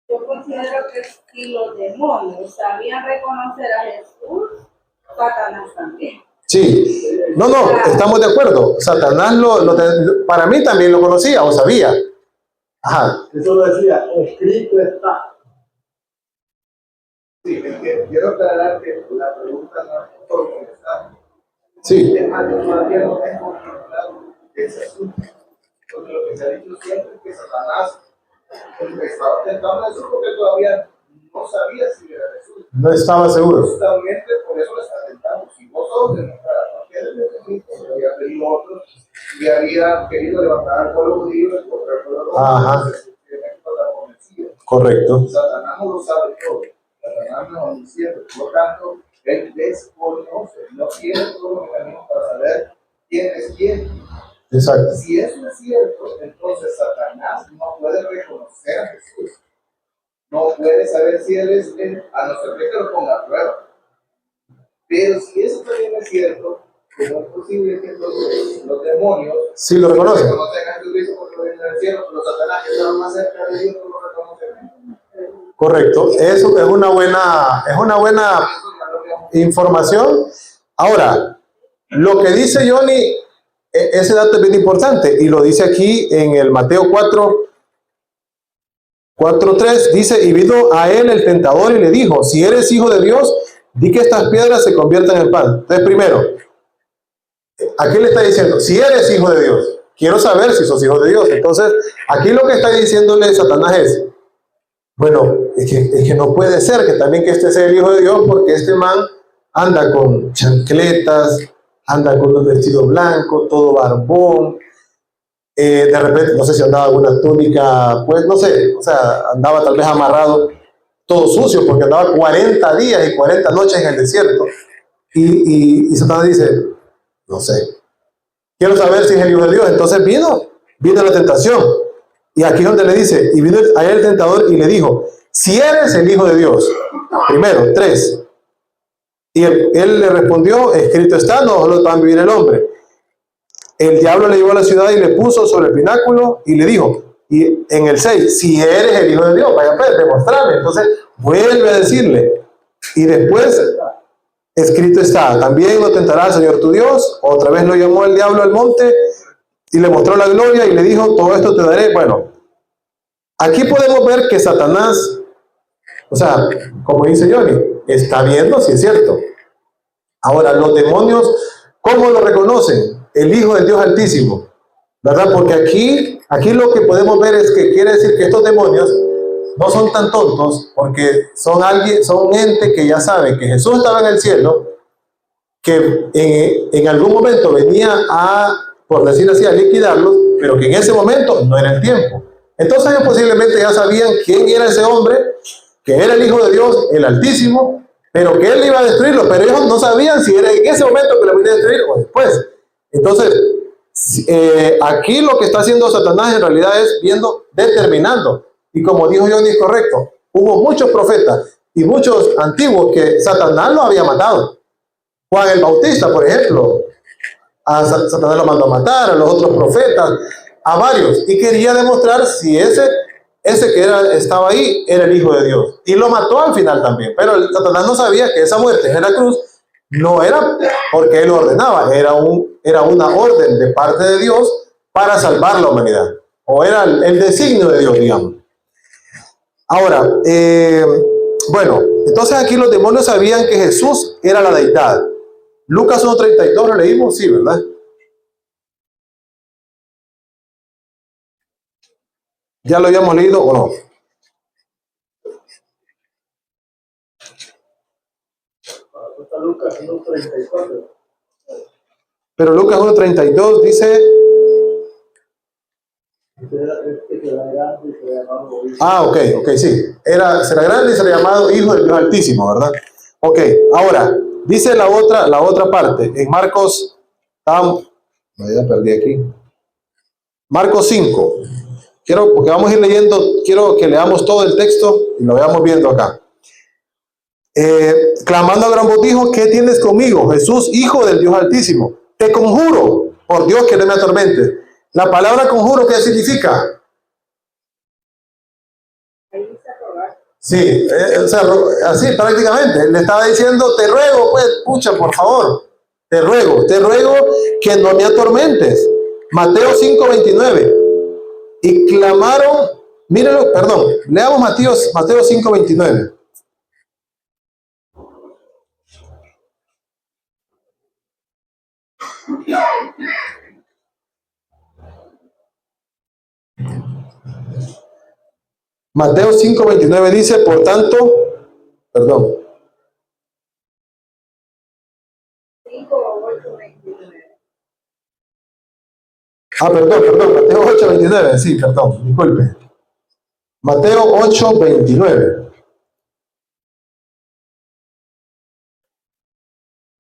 Yo considero que si los demonios sabían reconocer a Jesús, Satanás también. Sí, no, estamos de acuerdo. Satanás para mí también lo conocía o sabía. Ajá. Eso lo decía, escrito está. Sí, es que quiero aclarar que la pregunta no es por contestar. Sí, Es más, yo todavía no tengo claro ese asunto. Porque lo que se ha dicho siempre es que Satanás estaba tentando a Jesús porque todavía no sabía si era Jesús. no estaba seguro. Justamente por eso lo está tentando. Si vos sos de nuestra eres de Cristo, que había pedido otros y había querido levantar al pueblo judío y correr al pueblo Ajá. romano, Correcto. Satanás no lo sabe todo. Satanás no lo dice, por lo tanto, él desconoce, no tiene todos los mecanismos para saber quién es quién. Exacto. Si eso es cierto, entonces Satanás no puede reconocer a Jesús. No puede saber si él es él, a no ser que lo ponga a prueba. Pero si eso también es cierto, ¿cómo es posible que entonces los demonios Sí lo reconocen. reconocen a Jesucristo porque lo vienen del cielo, pero Satanás que estaba más cerca de Dios no lo reconoce? Correcto. Eso es una buena información. Ahora, lo que dice Johnny, ese dato es bien importante y lo dice aquí en el Mateo 4:3, dice, y vino a él el tentador y le dijo, si eres hijo de Dios, di que estas piedras se conviertan en pan. Entonces, primero, aquí le está diciendo, si eres hijo de Dios, quiero saber si sos hijo de Dios. Entonces, aquí lo que está diciéndole Satanás es, bueno, es que no puede ser que también que este sea el hijo de Dios, porque este man anda con chancletas, anda con un vestido blanco, todo barbón, de repente, no sé si andaba alguna túnica, pues no sé, o sea, andaba tal vez amarrado, todo sucio, porque andaba 40 días y 40 noches en el desierto. Y Satanás dice, no sé, quiero saber si es el hijo de Dios. Entonces vino la tentación. Y aquí es donde le dice, y vino a él el tentador y le dijo, si eres el hijo de Dios, primero, 3. Y él le respondió, escrito está, no solo va a vivir el hombre. El diablo le llevó a la ciudad y le puso sobre el pináculo y le dijo, y en el 6, si eres el hijo de Dios, vaya pues, demostrarme. Entonces vuelve a decirle. Y después, escrito está, también no tentará al Señor tu Dios. Otra vez lo llamó el diablo al monte y le mostró la gloria y le dijo, todo esto te daré. Bueno, aquí podemos ver que Satanás, o sea, como dice Johnny, está viendo si es cierto. Ahora, los demonios, ¿cómo lo reconocen? El Hijo del Dios Altísimo, ¿verdad? Porque aquí lo que podemos ver es que quiere decir que estos demonios no son tan tontos, porque son un ente que ya sabe que Jesús estaba en el cielo, que en algún momento venía a, por decir así, a liquidarlos, pero que en ese momento no era el tiempo. Entonces ellos posiblemente ya sabían quién era ese hombre, que era el Hijo de Dios, el Altísimo, pero que él iba a destruirlo, pero ellos no sabían si era en ese momento que lo venía a destruir o después. Entonces, aquí lo que está haciendo Satanás en realidad es determinando. Y como dijo Johnny, es correcto, hubo muchos profetas y muchos antiguos que Satanás los había matado. Juan el Bautista, por ejemplo, a Satanás lo mandó a matar, a los otros profetas, a varios, y quería demostrar si ese que estaba ahí era el Hijo de Dios. Y lo mató al final también, pero Satanás no sabía que esa muerte en la cruz no era porque él lo ordenaba, era una orden de parte de Dios para salvar la humanidad, o era el designio de Dios, digamos. Ahora, bueno, entonces aquí los demonios sabían que Jesús era la deidad. Lucas 1:32 lo leímos, sí, ¿verdad? ¿Ya lo habíamos leído o no? Lucas 1:34. Pero Lucas 1:32 dice... ok, sí. Será grande y será llamado Hijo del Dios Altísimo, ¿verdad? Ok, ahora, dice la otra parte, en Marcos, ya perdí aquí. Marcos 5. Porque vamos a ir leyendo, quiero que leamos todo el texto y lo vayamos viendo acá. clamando a gran voz dijo, ¿qué tienes conmigo, Jesús, Hijo del Dios Altísimo? Te conjuro, por Dios, que no me atormentes. La palabra conjuro, ¿qué significa? Sí, o sea, así prácticamente. Le estaba diciendo, te ruego, pues, pucha, por favor, te ruego que no me atormentes. Mateo 5:29. Y clamaron, mírenlo, perdón, leamos Mateo 5:29. Mateo 5:29 dice, por tanto, perdón. 5:8:29. Perdón, Mateo 8:29, sí, perdón, disculpe. Mateo 8:29.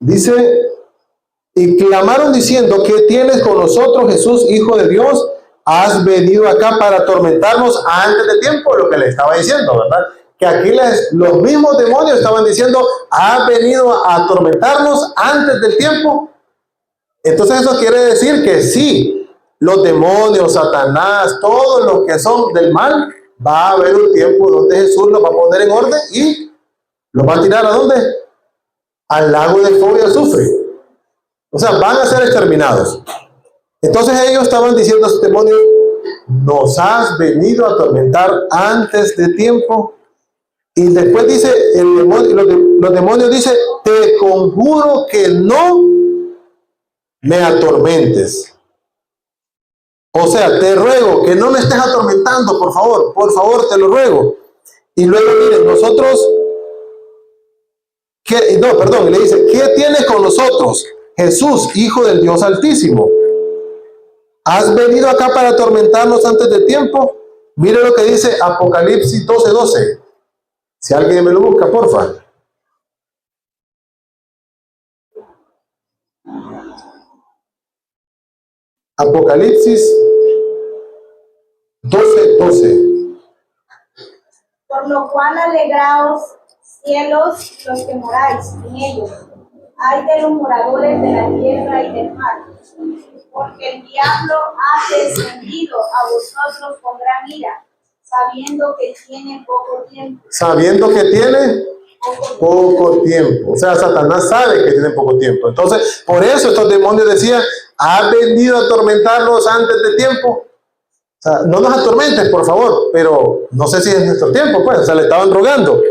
Dice, y clamaron diciendo, ¿qué tienes con nosotros, Jesús, Hijo de Dios? ¿Has venido acá para atormentarnos antes de tiempo? Lo que le estaba diciendo, ¿verdad? Que aquí los mismos demonios estaban diciendo, ¿has venido a atormentarnos antes del tiempo? Entonces eso quiere decir que sí, los demonios, Satanás, todos los que son del mal, va a haber un tiempo donde Jesús los va a poner en orden y los va a tirar ¿a dónde? Al lago de fuego y azufre. O sea, van a ser exterminados. Entonces ellos estaban diciendo a sus demonios, nos has venido a atormentar antes de tiempo. Y después dice, el demonio, los demonios dicen, te conjuro que no me atormentes. O sea, te ruego que no me estés atormentando, por favor, te lo ruego. Y luego miren, nosotros, le dice, ¿qué tienes con nosotros, Jesús, Hijo del Dios Altísimo? ¿Has venido acá para atormentarnos antes de tiempo? Mire lo que dice Apocalipsis 12:12. Si alguien me lo busca, porfa. Apocalipsis 12:12. Por lo cual alegraos, cielos, los que moráis en ellos. Ay de los moradores de la tierra y del mar, porque el diablo ha descendido a vosotros con gran ira, sabiendo que tiene poco tiempo. Sabiendo que tiene poco tiempo. O sea, Satanás sabe que tiene poco tiempo. Entonces, por eso estos demonios decían, ¿has venido a atormentarnos antes de tiempo? O sea, no nos atormentes, por favor, pero no sé si es nuestro tiempo, pues, o sea, le estaban rogando.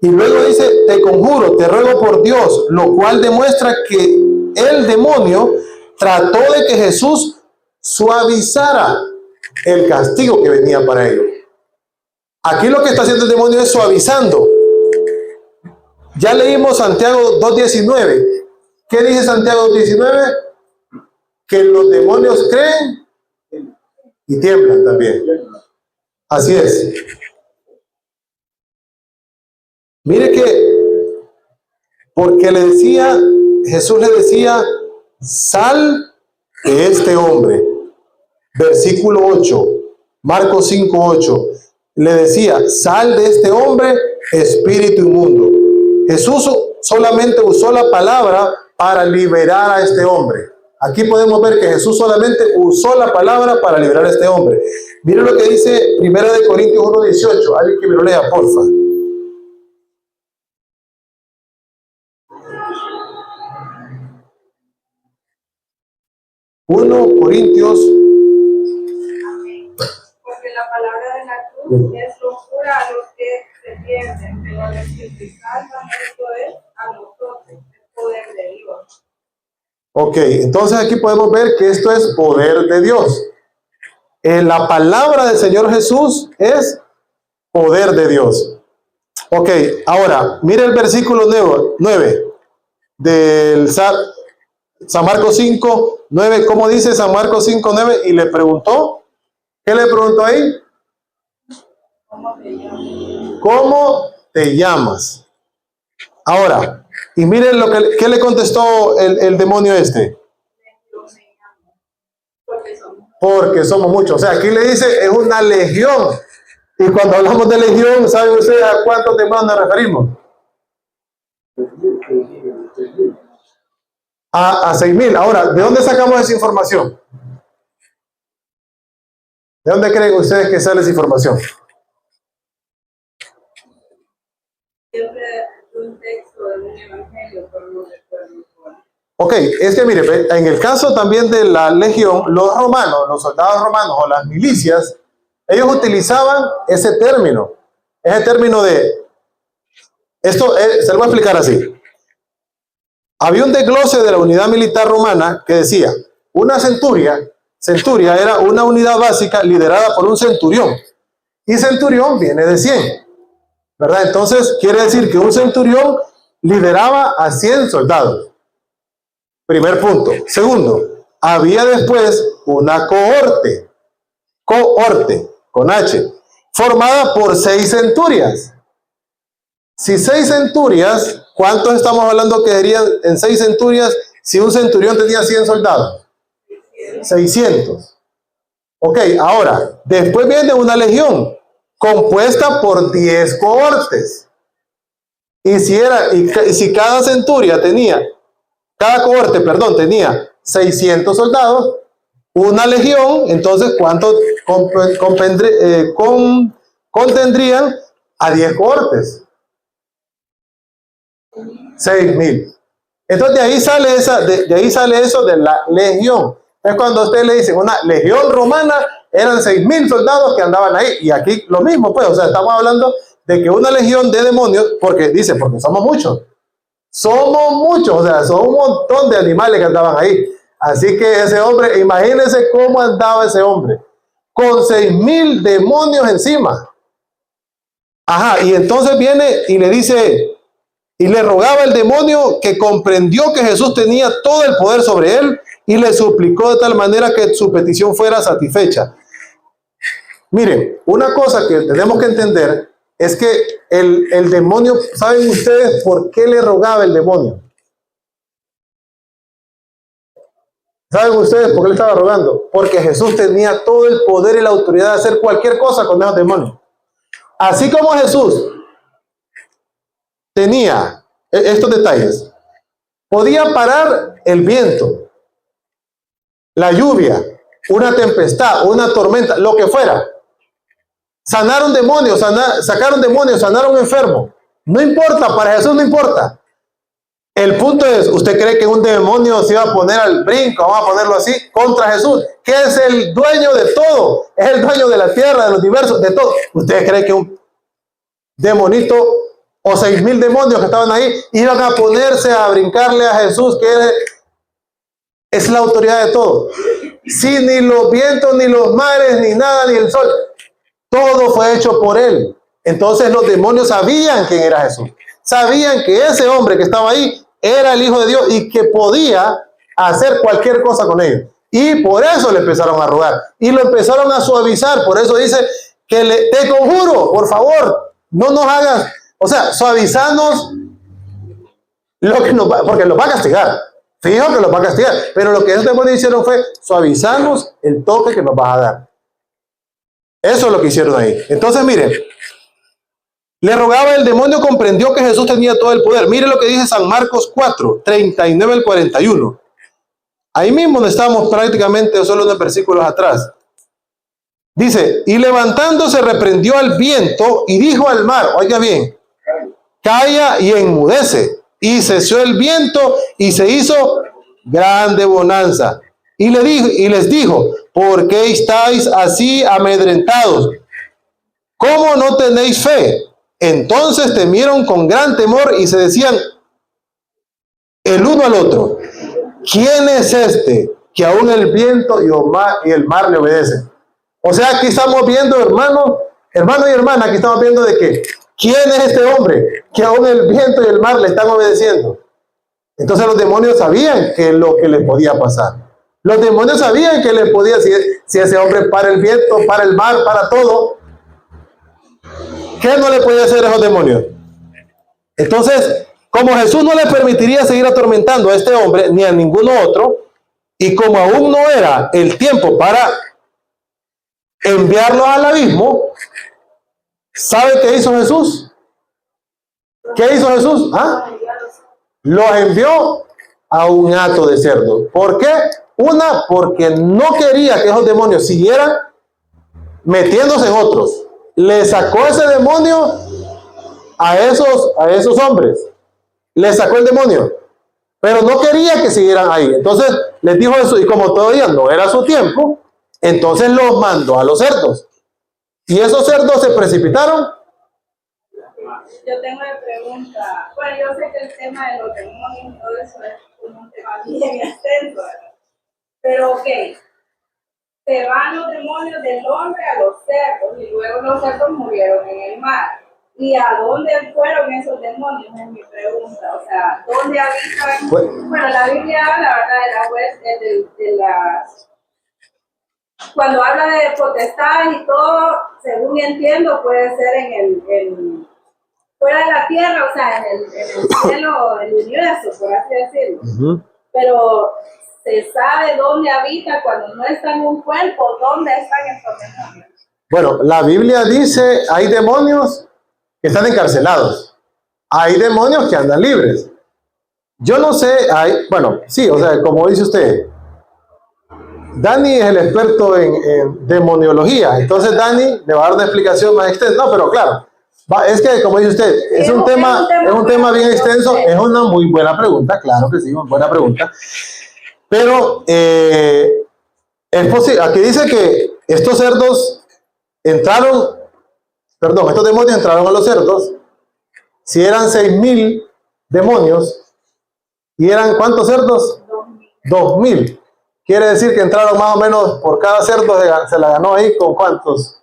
Y luego dice, te conjuro, te ruego por Dios, lo cual demuestra que el demonio trató de que Jesús suavizara el castigo que venía para ellos. Aquí lo que está haciendo el demonio es suavizando. Ya leímos Santiago 2:19. ¿Qué dice Santiago 2:19? Que los demonios creen y tiemblan también. Así es. Mire que, porque Jesús le decía, sal de este hombre. Versículo 8, Marcos 5:8. Le decía, sal de este hombre, espíritu inmundo. Jesús solamente usó la palabra para liberar a este hombre. Aquí podemos ver que Jesús solamente usó la palabra para liberar a este hombre. Mire lo que dice 1 Corintios 1:18. Alguien que me lo lea, porfa. 1 Corintios. Porque la palabra de la cruz es locura a los que se pierden, pero a los que se salvan esto es a nosotros, el poder de Dios. Ok, entonces aquí podemos ver que esto es poder de Dios. La palabra del Señor Jesús es poder de Dios. Ok, ahora, mire el versículo 9 del San Marcos 5:9. ¿Cómo dice San Marcos 5:9? Y le preguntó, ¿qué le preguntó ahí? ¿Cómo te llamas? Ahora, y miren ¿qué le contestó el demonio este? Porque somos muchos. O sea, aquí le dice, es una legión. Y cuando hablamos de legión, ¿saben ustedes a cuántos demonios nos referimos? a 6,000. Ahora, ¿de dónde sacamos esa información? ¿De dónde creen ustedes que sale esa información? Siempre un texto de un evangelio, pero no recuerdo cuál. Ok, es que mire, en el caso también de la legión, los romanos, los soldados romanos o las milicias, ellos utilizaban ese término de, esto se lo voy a explicar así. Había un desglose de la unidad militar romana que decía, una centuria era una unidad básica liderada por un centurión, y centurión viene de 100, ¿verdad? Entonces quiere decir que un centurión lideraba a 100 soldados. Primer punto. Segundo, había después una cohorte, con H, formada por 6 centurias. Si 6 centurias, ¿cuántos estamos hablando que serían en 6 centurias si un centurión tenía 100 soldados? 600. Ok, ahora, después viene una legión compuesta por 10 cohortes. Y si cada centuria cada cohorte, tenía 600 soldados, una legión, entonces, ¿cuánto contendrían a 10 cohortes? 6,000. Entonces, de ahí sale eso de la legión. Es cuando a usted le dicen una legión romana, eran 6,000 soldados que andaban ahí. Y aquí lo mismo, pues, o sea, estamos hablando de que una legión de demonios, porque somos muchos. Somos muchos, o sea, son un montón de animales que andaban ahí. Así que ese hombre, imagínense cómo andaba ese hombre, con 6,000 demonios encima. Ajá, y entonces viene y le dice, y le rogaba el demonio, que comprendió que Jesús tenía todo el poder sobre él, y le suplicó de tal manera que su petición fuera satisfecha. Miren, una cosa que tenemos que entender es que el demonio, ¿saben ustedes por qué le rogaba el demonio? ¿Saben ustedes por qué le estaba rogando? Porque Jesús tenía todo el poder y la autoridad de hacer cualquier cosa con esos demonios. Así como Jesús tenía estos detalles, podía parar el viento, la lluvia, una tempestad, una tormenta, lo que fuera. Sanaron demonios, sacaron demonios, sanaron enfermos. No importa, para Jesús no importa. El punto es, ¿usted cree que un demonio se iba a poner al brinco, vamos a ponerlo así, contra Jesús, que es el dueño de todo? Es el dueño de la tierra, de los universos, de todo. ¿Usted cree que un demonito o 6,000 demonios que estaban ahí iban a ponerse a brincarle a Jesús, que es la autoridad de todo? Si ni los vientos, ni los mares, ni nada, ni el sol, todo fue hecho por él. Entonces los demonios sabían quién era Jesús. Sabían que ese hombre que estaba ahí era el Hijo de Dios y que podía hacer cualquier cosa con ellos. Y por eso le empezaron a rogar. Y lo empezaron a suavizar. Por eso dice que te conjuro, por favor, no nos hagas, o sea, suavizanos lo que porque los va a castigar. Fijo que los va a castigar. Pero lo que esos demonios hicieron fue suavizarnos el toque que nos vas a dar. Eso es lo que hicieron ahí. Entonces, miren, le rogaba, el demonio comprendió que Jesús tenía todo el poder. Mire lo que dice San Marcos 4, 39 al 41. Ahí mismo estamos prácticamente solo unos versículos atrás. Dice, y levantándose reprendió al viento y dijo al mar, oiga bien, calla y enmudece. Y cesó el viento y se hizo grande bonanza. Y les dijo, ¿por qué estáis así amedrentados? ¿Cómo no tenéis fe? Entonces temieron con gran temor y se decían el uno al otro, ¿quién es este que aún el viento y el mar le obedecen? O sea, aquí estamos viendo, hermano y hermana, aquí estamos viendo de que ¿quién es este hombre que aún el viento y el mar le están obedeciendo? Entonces los demonios sabían que lo que les podía pasar. Los demonios sabían que le podía, si ese hombre para el viento, para el mar, para todo, ¿qué no le podía hacer a esos demonios? Entonces, como Jesús no le permitiría seguir atormentando a este hombre ni a ninguno otro, y como aún no era el tiempo para enviarlos al abismo, ¿sabe qué hizo Jesús? ¿Qué hizo Jesús? ¿Ah? Los envió a un hato de cerdo. ¿Por qué? Una, porque no quería que esos demonios siguieran metiéndose en otros. Le sacó ese demonio a esos hombres. Le sacó el demonio. Pero no quería que siguieran ahí. Entonces les dijo eso, y como todavía no era su tiempo, entonces los mandó a los cerdos. Y esos cerdos se precipitaron. Yo tengo una pregunta. Bueno, yo sé que el tema de los demonios y todo eso es un tema bien extenso, ¿verdad? Pero ok, se van los demonios del hombre a los cerdos y luego los cerdos murieron en el mar. ¿Y a dónde fueron esos demonios? Es mi pregunta. O sea, ¿dónde habitan? Bueno, la Biblia habla, ¿verdad? De la juez, de las... Cuando habla de potestades y todo, según entiendo, puede ser fuera de la tierra, o sea, en el cielo, el universo, por así decirlo. Pero se sabe dónde habita cuando no está en un cuerpo, dónde están estos demonios. Bueno, la Biblia dice, hay demonios que están encarcelados. Hay demonios que andan libres. Yo no sé, bueno, sí, o sea, como dice usted, Dani es el experto en demoniología, entonces Dani le va a dar una explicación más extensa. No, pero claro, es que como dice usted, es un tema bien extenso, es una muy buena pregunta, claro que sí, una buena pregunta. Pero es posible, aquí dice que estos demonios entraron a los cerdos. Si eran 6,000 demonios, ¿y eran cuántos cerdos? 2,000. Quiere decir que entraron más o menos por cada cerdo, se la ganó ahí con cuántos.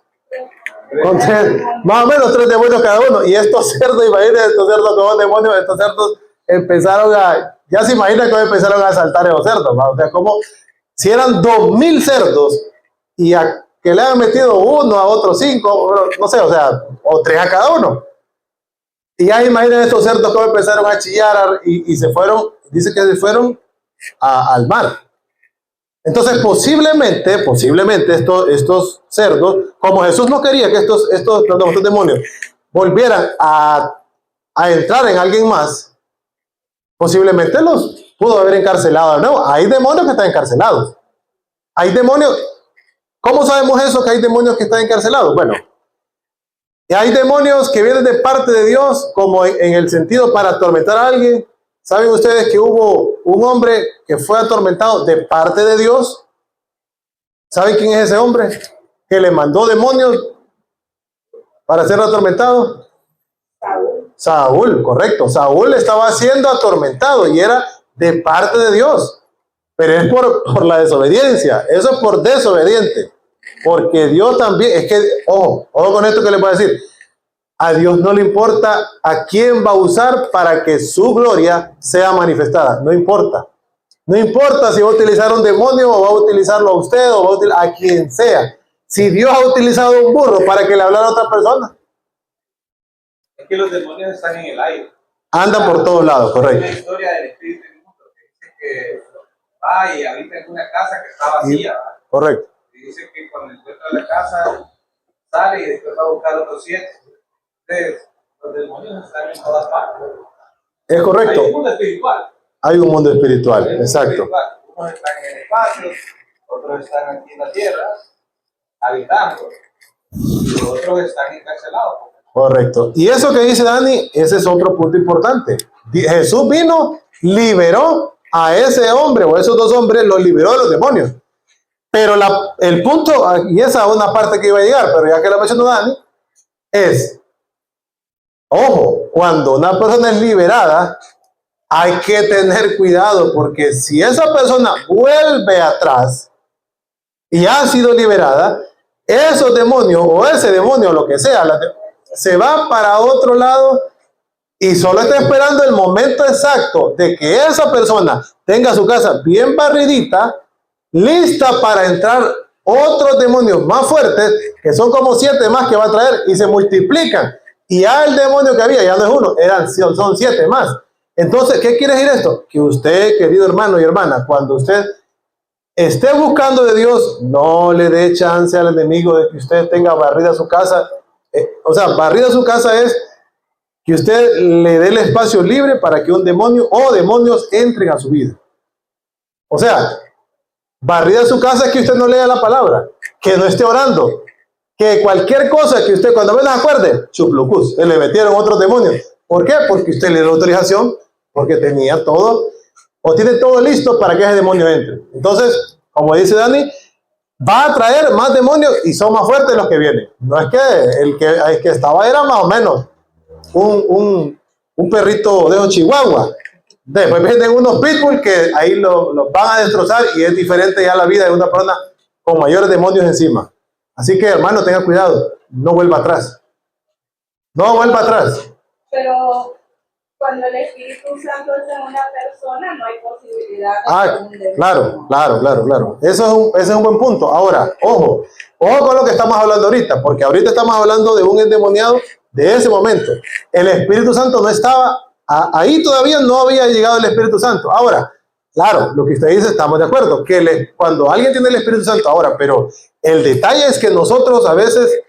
Con 3, más o menos 3 demonios cada uno. Y estos cerdos, imagínense, estos cerdos con 2 demonios, estos cerdos empezaron ya se imagina cómo empezaron a saltar esos cerdos, ¿va? O sea, como si eran 2,000 cerdos y a que le han metido uno, a otros 5, no sé, o sea, o 3 a cada uno. Y ya imaginen estos cerdos cómo empezaron a chillar y se fueron, dice que se fueron al mar. Entonces posiblemente estos cerdos, como Jesús no quería que estos demonios volvieran a entrar en alguien más, posiblemente los pudo haber encarcelado de nuevo. Hay demonios que están encarcelados. Hay demonios. ¿Cómo sabemos eso, que hay demonios que están encarcelados? Bueno, hay demonios que vienen de parte de Dios, como en el sentido para atormentar a alguien. ¿Saben ustedes que hubo un hombre que fue atormentado de parte de Dios? ¿Saben quién es ese hombre? Que le mandó demonios para ser atormentado. Saúl, correcto. Saúl estaba siendo atormentado y era de parte de Dios. Pero es por la desobediencia. Eso es por desobediente. Porque Dios también, es que, ojo con esto que les voy a decir. A Dios no le importa a quién va a usar para que su gloria sea manifestada. No importa. No importa si va a utilizar un demonio o va a utilizarlo a usted o va a utilizar a quien sea. Si Dios ha utilizado un burro para que le hablara a otra persona. Es que los demonios están en el aire. Andan por todos lados, correcto. Hay una historia del espíritu inmundo que dice que va y habita en una casa que está vacía. Correcto. Y dice que cuando encuentra la casa, sale y después va a buscar otros 7. Entonces, los demonios están en todas partes. Es correcto. Hay un mundo espiritual. Hay un mundo espiritual, exacto. Unos están en el espacio, otros están aquí en la tierra, habitando, y otros están encarcelados. Correcto. Y eso que dice Dani, ese es otro punto importante. Jesús vino, liberó a ese hombre o a esos 2 hombres, los liberó de los demonios. Pero el punto, y esa es una parte que iba a llegar, pero ya que la mencionó Dani, es, ojo, cuando una persona es liberada, hay que tener cuidado, porque si esa persona vuelve atrás y ha sido liberada, esos demonios o ese demonio, lo que sea, se va para otro lado y solo está esperando el momento exacto de que esa persona tenga su casa bien barridita, lista para entrar otros demonios más fuertes, que son como 7 más que va a traer y se multiplican. Y ya el demonio que había ya no es uno, son 7 más. Entonces, ¿qué quiere decir esto? Que usted, querido hermano y hermana, cuando usted esté buscando de Dios, no le dé chance al enemigo de que usted tenga barrida su casa. O sea, barrida su casa es que usted le dé el espacio libre para que un demonio o demonios entren a su vida. O sea, barrida su casa que usted no lea la palabra, que no esté orando, que cualquier cosa que usted cuando menos acuerde, chuplucus, se le metieron otros demonios. ¿Por qué? Porque usted le dio autorización, porque tenía todo, o tiene todo listo para que ese demonio entre. Entonces, como dice Dani, va a traer más demonios y son más fuertes los que vienen. No es que el que estaba era más o menos un perrito de un chihuahua. Después vienen unos pitbull que ahí los van a destrozar y es diferente ya la vida de una persona con mayores demonios encima. Así que, hermano, tenga cuidado, no vuelva atrás. No vuelva atrás. Pero cuando el Espíritu Santo es en una persona, no hay posibilidad de que un demonio. Claro. Eso es un buen punto. Ahora, ojo con lo que estamos hablando ahorita, porque ahorita estamos hablando de un endemoniado de ese momento. El Espíritu Santo no estaba, ahí todavía no había llegado el Espíritu Santo. Ahora, claro, lo que usted dice, estamos de acuerdo, que cuando alguien tiene el Espíritu Santo, ahora, pero el detalle es que nosotros a veces,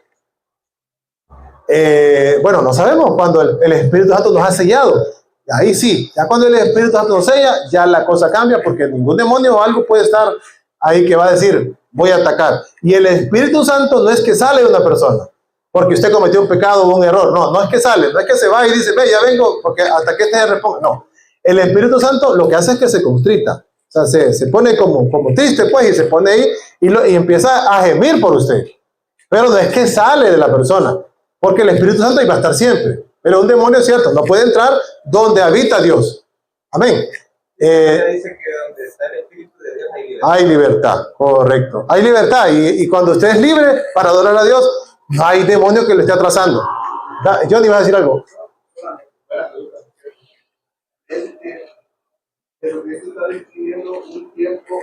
no sabemos cuando el Espíritu Santo nos ha sellado. Ahí sí, ya cuando el Espíritu Santo nos sella, ya la cosa cambia, porque ningún demonio o algo puede estar ahí que va a decir, voy a atacar. Y el Espíritu Santo no es que sale de una persona, porque usted cometió un pecado o un error. No es que sale, no es que se va y dice, ve, ya vengo, porque hasta que este se reponga. No, el Espíritu Santo lo que hace es que se constrita. O sea, se pone como triste, pues, y se pone ahí y empieza a gemir por usted. Pero no es que sale de la persona, porque el Espíritu Santo ahí va a estar siempre. Pero un demonio es cierto, no puede entrar donde habita Dios. Amén. Dice que donde está el Espíritu de Dios hay libertad. Hay libertad, correcto. Hay libertad. Y cuando usted es libre para adorar a Dios, no hay demonio que le esté atrasando. Johnny va a decir algo. Es que Jesucristo está describiendo un tiempo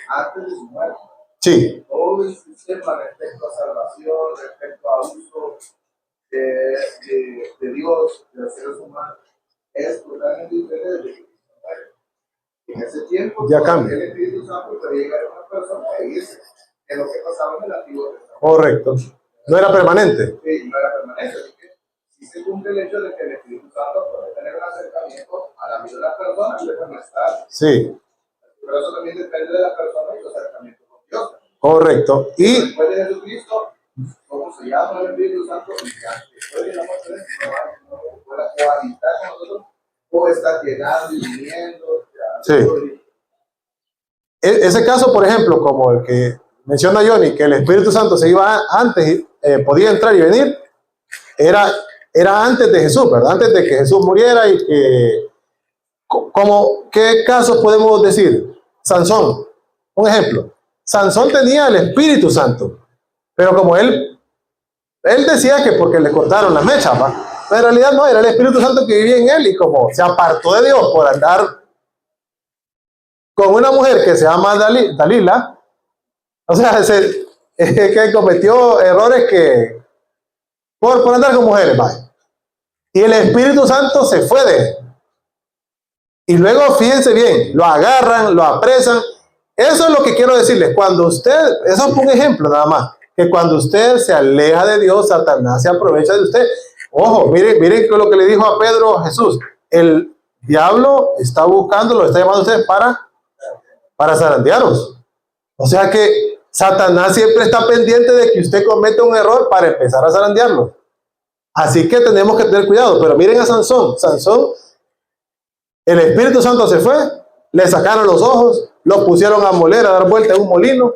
antes de su muerte. Sí, Todo el sistema respecto a salvación, respecto a uso de Dios, de los seres humanos, es totalmente diferente de Cristo. En ese tiempo, Ya cambia. el Espíritu Santo podía llegar a una persona y dice, es lo que pasaba en el Antiguo Testamento. correcto. No era permanente. Sí, no era permanente, así que sí se cumple el hecho de que el Espíritu Santo puede tener un acercamiento a la vida de las personas y puede no estar. Sí, Pero eso también depende de la persona y su acercamiento con Dios. correcto. Y Después de Jesucristo, ¿cómo se llama el Espíritu Santo? Y ya, después de la muerte de Cristo, no puede cohabitar con nosotros, o está llegando y viniendo. sí. Ese caso, por ejemplo, como el que menciona Johnny, que el Espíritu Santo se iba antes, podía entrar y venir, era antes de Jesús, ¿verdad? Antes de que Jesús muriera y que, ¿qué casos podemos decir? Sansón, un ejemplo. Sansón tenía el Espíritu Santo, pero como él decía que porque le cortaron las mechas, ¿va? Pero en realidad no, era el Espíritu Santo que vivía en él y como se apartó de Dios por andar con una mujer que se llama Dalila, o sea, que cometió errores que por andar con mujeres, ¿va? Y el Espíritu Santo se fue de él. Y luego, fíjense bien, lo agarran, lo apresan. Eso es lo que quiero decirles. Cuando usted, eso es un ejemplo nada más, que cuando usted se aleja de Dios, Satanás se aprovecha de usted. Ojo, miren lo que le dijo a Pedro Jesús. El diablo está buscando, lo está llamando a usted para zarandearos. O sea que Satanás siempre está pendiente de que usted cometa un error para empezar a zarandearlo. Así que tenemos que tener cuidado. Pero miren a Sansón. Sansón, el Espíritu Santo se fue, le sacaron los ojos, lo pusieron a moler, a dar vuelta en un molino.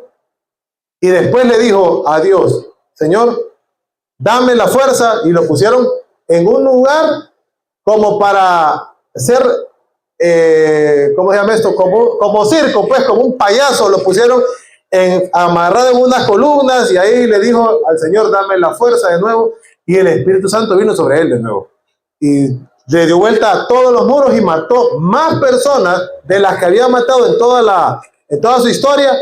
Y después le dijo a Dios, Señor, dame la fuerza. Y lo pusieron en un lugar como para ser, ¿cómo se llama esto? Como circo, pues, como un payaso. Lo pusieron amarrado en unas columnas y ahí le dijo al Señor, dame la fuerza de nuevo. Y el Espíritu Santo vino sobre él de nuevo. Y le dio vuelta a todos los muros y mató más personas de las que había matado en toda su historia.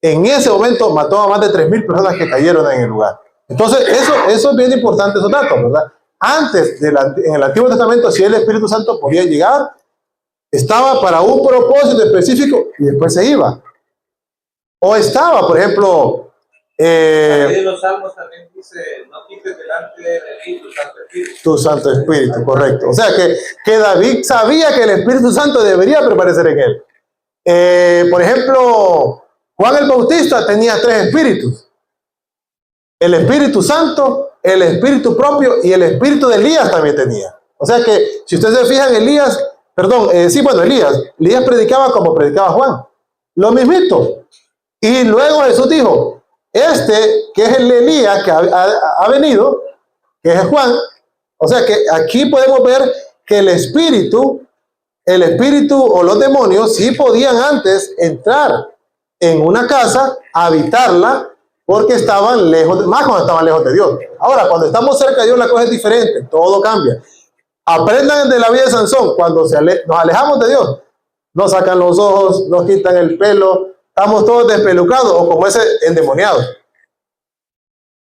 En ese momento mató a más de 3,000 personas que cayeron en el lugar. Entonces, eso es bien importante, esos datos, ¿verdad? Antes, en el Antiguo Testamento, si el Espíritu Santo podía llegar, estaba para un propósito específico y después se iba. O estaba, por ejemplo, Ahí en los Salmos también dice, no quites delante de mí tu Santo Espíritu. Tu Santo Espíritu, correcto. O sea que David sabía que el Espíritu Santo debería permanecer en él. Por ejemplo, Juan el Bautista tenía 3 espíritus. El Espíritu Santo, el Espíritu propio y el Espíritu de Elías también tenía. O sea que, si ustedes se fijan, Elías predicaba como predicaba Juan. Lo mismito. Y luego Jesús dijo, que es el Elías que ha venido, que es Juan. O sea que aquí podemos ver que el espíritu o los demonios sí podían antes entrar en una casa, habitarla, porque estaban lejos, más cuando estaban lejos de Dios. Ahora, cuando estamos cerca de Dios, la cosa es diferente, todo cambia. Aprendan de la vida de Sansón. Cuando nos alejamos de Dios, nos sacan los ojos, nos quitan el pelo, estamos todos despelucados o como ese endemoniado.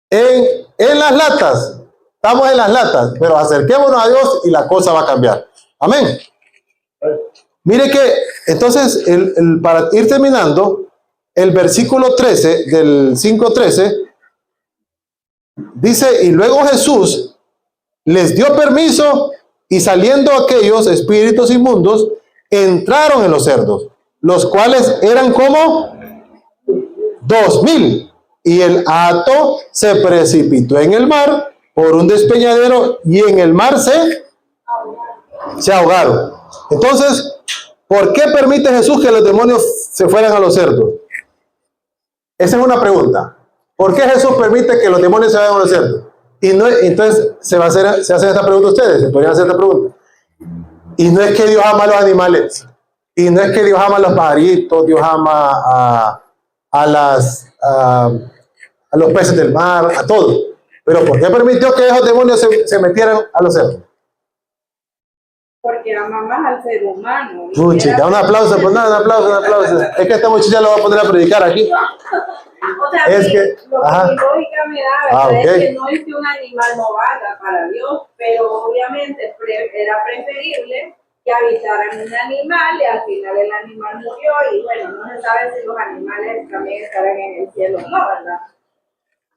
En las latas, estamos en las latas, pero acerquémonos a Dios y la cosa va a cambiar. Amén. Mire que, entonces, para ir terminando, el versículo 13 del 5:13 dice, y luego Jesús les dio permiso y saliendo aquellos espíritus inmundos, entraron en los cerdos, los cuales eran como 2,000. Y el hato se precipitó en el mar por un despeñadero y en el mar se ahogaron. Entonces, ¿por qué permite Jesús que los demonios se fueran a los cerdos? Esa es una pregunta. ¿Por qué Jesús permite que los demonios se vayan a los cerdos? Y no, entonces se hacen esta pregunta ustedes, se podrían hacer esta pregunta. Y no es que Dios ama a los animales, y no es que Dios ama a los pajaritos, Dios ama a los peces del mar, a todo. Pero ¿por qué permitió que esos demonios se metieran a los cerdos? Porque ama más al ser humano. Chica, un aplauso, pues nada, un aplauso. Es que esta muchacha lo va a poner a predicar aquí. O sea, Es que, lo que ajá. mi lógica me da, ¿verdad? Ok. Es que no es que un animal no valga para Dios, pero obviamente era preferible que habitaran un animal y al final el animal murió y bueno, no se sabe si los animales también estarán en el cielo o no, ¿verdad?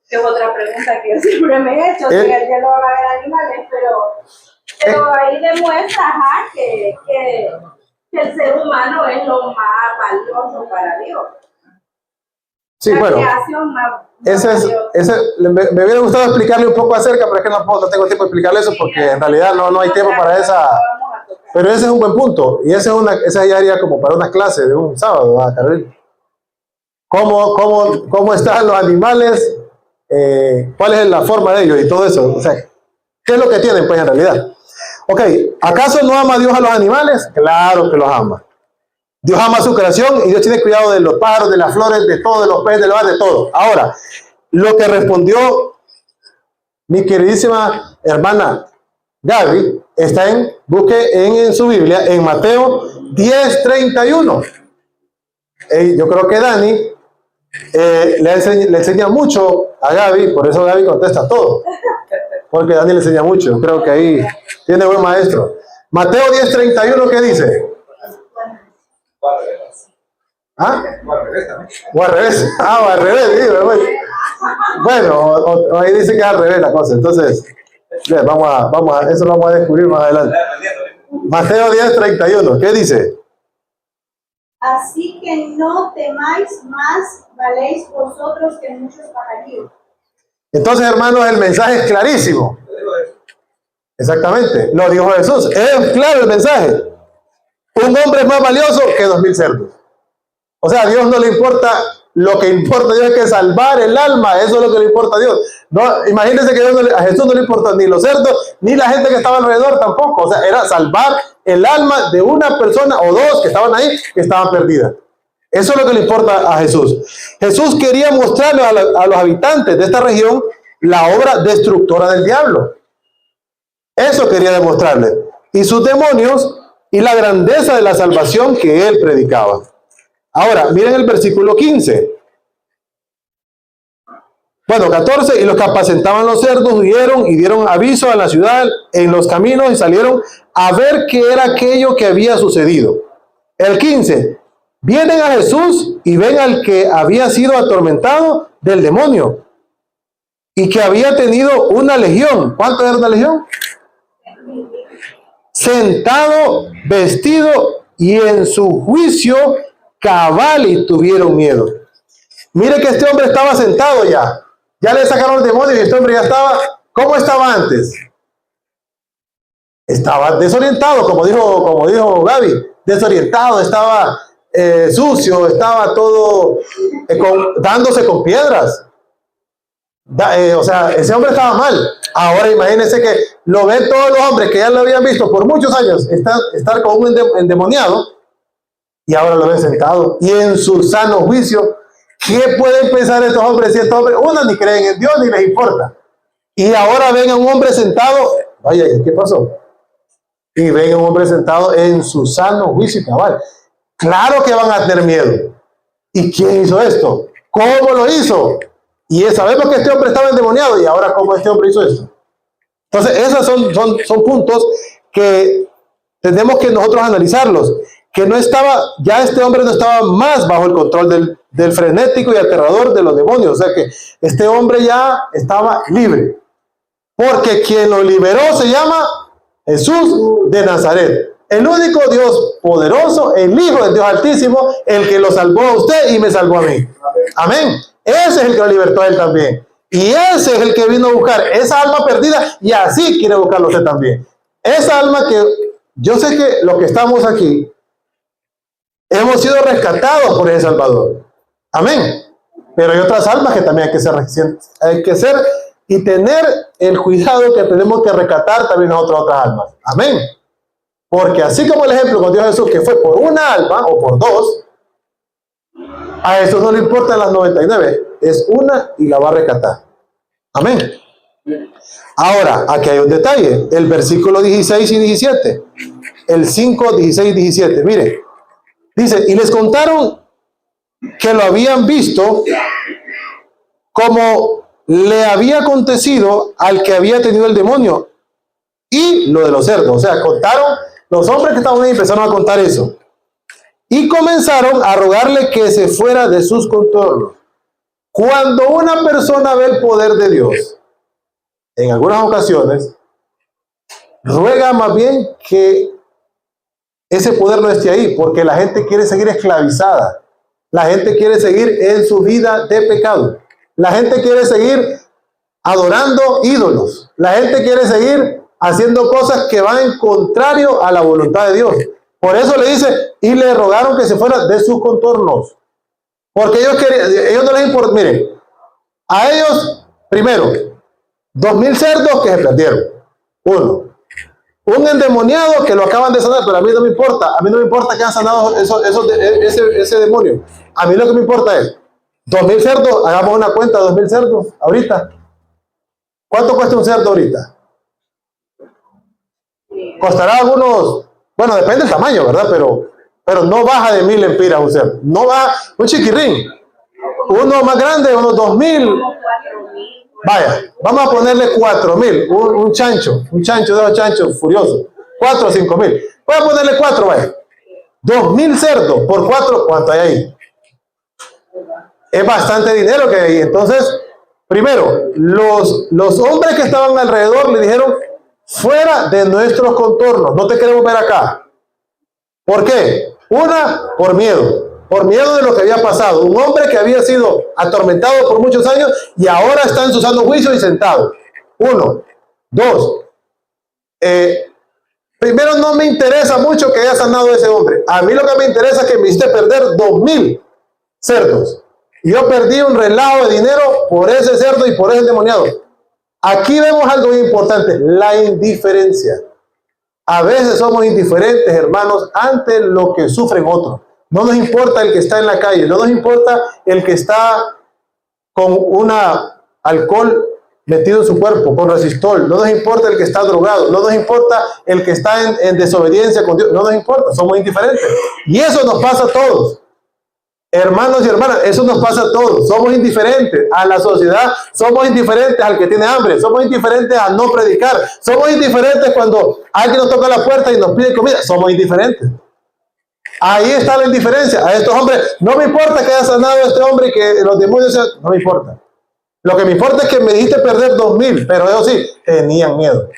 Que es otra pregunta que yo siempre me he hecho, si en el cielo van a haber animales, pero ahí demuestra que el ser humano es lo más valioso para Dios. Sí, La bueno, creación más me hubiera gustado explicarle un poco acerca, pero es que no tengo tiempo de explicarle eso porque en realidad no hay tiempo para esa. Pero ese es un buen punto y esa ya haría como para una clase de un sábado, ¿verdad, Carolina? ¿Cómo están los animales? ¿Cuál es la forma de ellos y todo eso? O sea, ¿qué es lo que tienen pues en realidad? Ok, ¿acaso no ama Dios a los animales? Claro que los ama. Dios ama su creación y Dios tiene cuidado de los pájaros, de las flores, de todo, de los peces, del mar, de todo. Ahora, lo que respondió mi queridísima hermana Gaby está busque en su Biblia, en Mateo 10:31. Yo creo que Dani le enseña mucho a Gaby, por eso Gaby contesta todo. Porque Dani le enseña mucho, creo que ahí tiene buen maestro. Mateo 10:31, ¿qué dice? ¿Ah? O al revés. O al revés, digo, bueno, ahí dice que es al revés la cosa. Entonces, eso lo vamos a descubrir más adelante. Mateo 10:31, ¿qué dice? Así que no temáis más, valéis vosotros que muchos pajarillos. Entonces, hermanos, el mensaje es clarísimo. Exactamente, lo dijo Jesús. Es claro el mensaje. Un hombre es más valioso que 2,000 cerdos. O sea, a Dios no le importa, lo que importa a Dios es que salvar el alma, eso es lo que le importa a Dios. No, imagínense que a Jesús no le importa ni los cerdos, ni la gente que estaba alrededor tampoco. O sea, era salvar el alma de una persona o dos que estaban ahí, que estaban perdidas. Eso es lo que le importa a Jesús. Jesús quería mostrarle a los habitantes de esta región la obra destructora del diablo. Eso quería demostrarle. Y sus demonios y la grandeza de la salvación que él predicaba. Ahora, miren el versículo 15. Bueno, 14. Y los que apacentaban los cerdos huyeron y dieron aviso a la ciudad en los caminos y salieron a ver qué era aquello que había sucedido. El 15. Vienen a Jesús y ven al que había sido atormentado del demonio y que había tenido una legión. ¿Cuánto era una legión? Sentado, vestido y en su juicio cabal, y tuvieron miedo. Mire que este hombre estaba sentado ya. Ya le sacaron el demonio y este hombre ya estaba. ¿Cómo estaba antes? Estaba desorientado, como dijo Gaby. Desorientado, estaba sucio, estaba todo dándose con piedras. O sea, ese hombre estaba mal. Ahora imagínense que lo ven todos los hombres que ya lo habían visto por muchos años estar con un endemoniado, y ahora lo ven sentado y en su sano juicio. ¿Qué pueden pensar estos hombres si estos hombres, uno, ni creen en Dios ni les importa? Y ahora ven a un hombre sentado, vaya, ¿qué pasó? Y ven a un hombre sentado en su sano juicio y cabal. Claro que van a tener miedo. ¿Y quién hizo esto? ¿Cómo lo hizo? Y sabemos que este hombre estaba endemoniado, y ahora ¿cómo este hombre hizo esto? Entonces, esos son puntos que tenemos que nosotros analizarlos. Que no estaba, ya este hombre no estaba más bajo el control del frenético y aterrador de los demonios. O sea que este hombre ya estaba libre. Porque quien lo liberó se llama Jesús de Nazaret. El único Dios poderoso, el Hijo del Dios Altísimo, el que lo salvó a usted y me salvó a mí. Amén. Ese es el que lo libertó a él también. Y ese es el que vino a buscar esa alma perdida, y así quiere buscarlo usted también. Esa alma que, yo sé que los que estamos aquí, hemos sido rescatados por ese Salvador. Amén. Pero hay otras almas que también hay que ser y tener el cuidado que tenemos que rescatar también nosotros otras almas. Amén. Porque así como el ejemplo con Dios Jesús, que fue por una alma o por dos, a Jesús no le importan las 99. Es una y la va a rescatar. Amén. Ahora, aquí hay un detalle. El versículo 16 y 17. El 5, 16 y 17. Mire. Dice, y les contaron que lo habían visto como le había acontecido al que había tenido el demonio y lo de los cerdos. O sea, contaron, los hombres que estaban ahí empezaron a contar eso. Y comenzaron a rogarle que se fuera de sus contornos. Cuando una persona ve el poder de Dios, en algunas ocasiones, ruega más bien que ese poder no esté ahí, porque la gente quiere seguir esclavizada. La gente quiere seguir en su vida de pecado. La gente quiere seguir adorando ídolos. La gente quiere seguir haciendo cosas que van en contrario a la voluntad de Dios. Por eso le dice, y le rogaron que se fuera de sus contornos. Porque ellos no les importa. Miren, a ellos, primero, 2000 cerdos que se perdieron. Uno. Un endemoniado que lo acaban de sanar, pero a mí no me importa. A mí no me importa que han sanado ese demonio. A mí lo que me importa es 2000 cerdos. Hagamos una cuenta de 2000 cerdos ahorita. ¿Cuánto cuesta un cerdo ahorita? Costará algunos, bueno, depende del tamaño, ¿verdad? Pero no baja de 1000 lempiras un cerdo. No va, un chiquirrín. Uno más grande, unos 2000. Vaya, vamos a ponerle 4000, un chancho de los chanchos furiosos, 4 o 5000. Voy a ponerle 4, vaya. 2000 cerdos por 4, ¿cuánto hay ahí? Es bastante dinero que hay. Entonces, primero, los hombres que estaban alrededor le dijeron, fuera de nuestros contornos, no te queremos ver acá. ¿Por qué? Una, por miedo de lo que había pasado. Un hombre que había sido atormentado por muchos años y ahora está en su sano juicio y sentado. Uno. Dos. Primero, no me interesa mucho que haya sanado ese hombre. A mí lo que me interesa es que me hiciste perder 2000 cerdos. Y yo perdí un relajo de dinero por ese cerdo y por ese endemoniado. Aquí vemos algo muy importante, la indiferencia. A veces somos indiferentes, hermanos, ante lo que sufren otros. No nos importa el que está en la calle, no nos importa el que está con una alcohol metido en su cuerpo, con resistol, no nos importa el que está drogado, no nos importa el que está en desobediencia con Dios, no nos importa, somos indiferentes. Y eso nos pasa a todos. Hermanos y hermanas, eso nos pasa a todos. Somos indiferentes a la sociedad, somos indiferentes al que tiene hambre, somos indiferentes a no predicar, somos indiferentes cuando alguien nos toca la puerta y nos pide comida, somos indiferentes. Ahí está la indiferencia. A estos hombres, no me importa que haya sanado a este hombre y que los demonios sean, no me importa. Lo que me importa es que me dijiste perder 2,000, pero ellos sí, tenían miedo.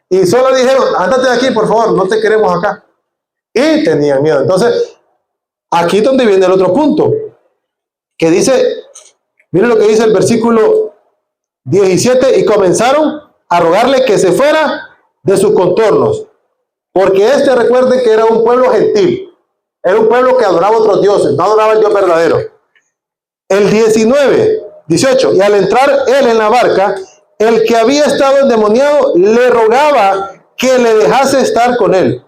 Y solo dijeron, ándate de aquí, por favor, no te queremos acá. Y tenían miedo. Entonces, aquí es donde viene el otro punto, que dice, miren lo que dice el versículo 17, y comenzaron a rogarle que se fuera de sus contornos, porque recuerden que era un pueblo gentil, era un pueblo que adoraba a otros dioses, no adoraba al Dios verdadero. El 18, y al entrar él en la barca, el que había estado endemoniado le rogaba que le dejase estar con él.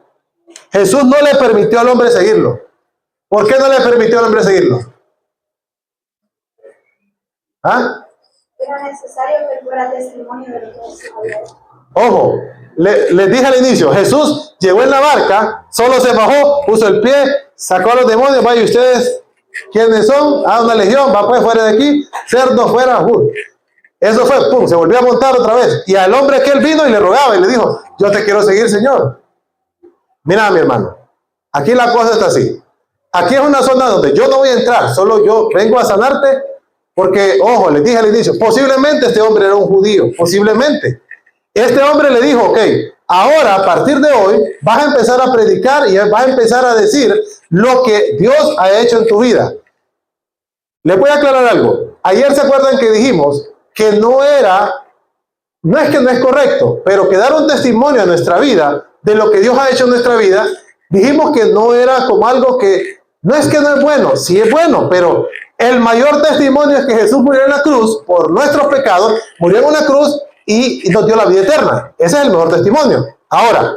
Jesús no le permitió al hombre seguirlo. ¿Por qué no le permitió al hombre seguirlo? ¿Ah? Era necesario que fuera testimonio de lo que Jesús había hecho. Ojo, les dije al inicio, Jesús llegó en la barca, solo se bajó, puso el pie, sacó a los demonios, vaya ustedes, ¿quiénes son? Ah, una legión, va pues fuera de aquí, cerdos fuera, eso fue, pum, se volvió a montar otra vez, y al hombre que él vino y le rogaba y le dijo, yo te quiero seguir, Señor. Mira, mi hermano, aquí la cosa está así, aquí es una zona donde yo no voy a entrar, solo yo vengo a sanarte, porque, ojo, les dije al inicio, posiblemente este hombre era un judío, posiblemente. Este hombre le dijo, ok, ahora a partir de hoy vas a empezar a predicar y vas a empezar a decir lo que Dios ha hecho en tu vida. Les voy a aclarar algo. Ayer se acuerdan que dijimos que no es que no es correcto, pero que dar un testimonio a nuestra vida de lo que Dios ha hecho en nuestra vida, dijimos que no era como algo que, no es que no es bueno, sí es bueno, pero el mayor testimonio es que Jesús murió en la cruz por nuestros pecados, murió en una cruz y nos dio la vida eterna. Ese es el mejor testimonio. Ahora,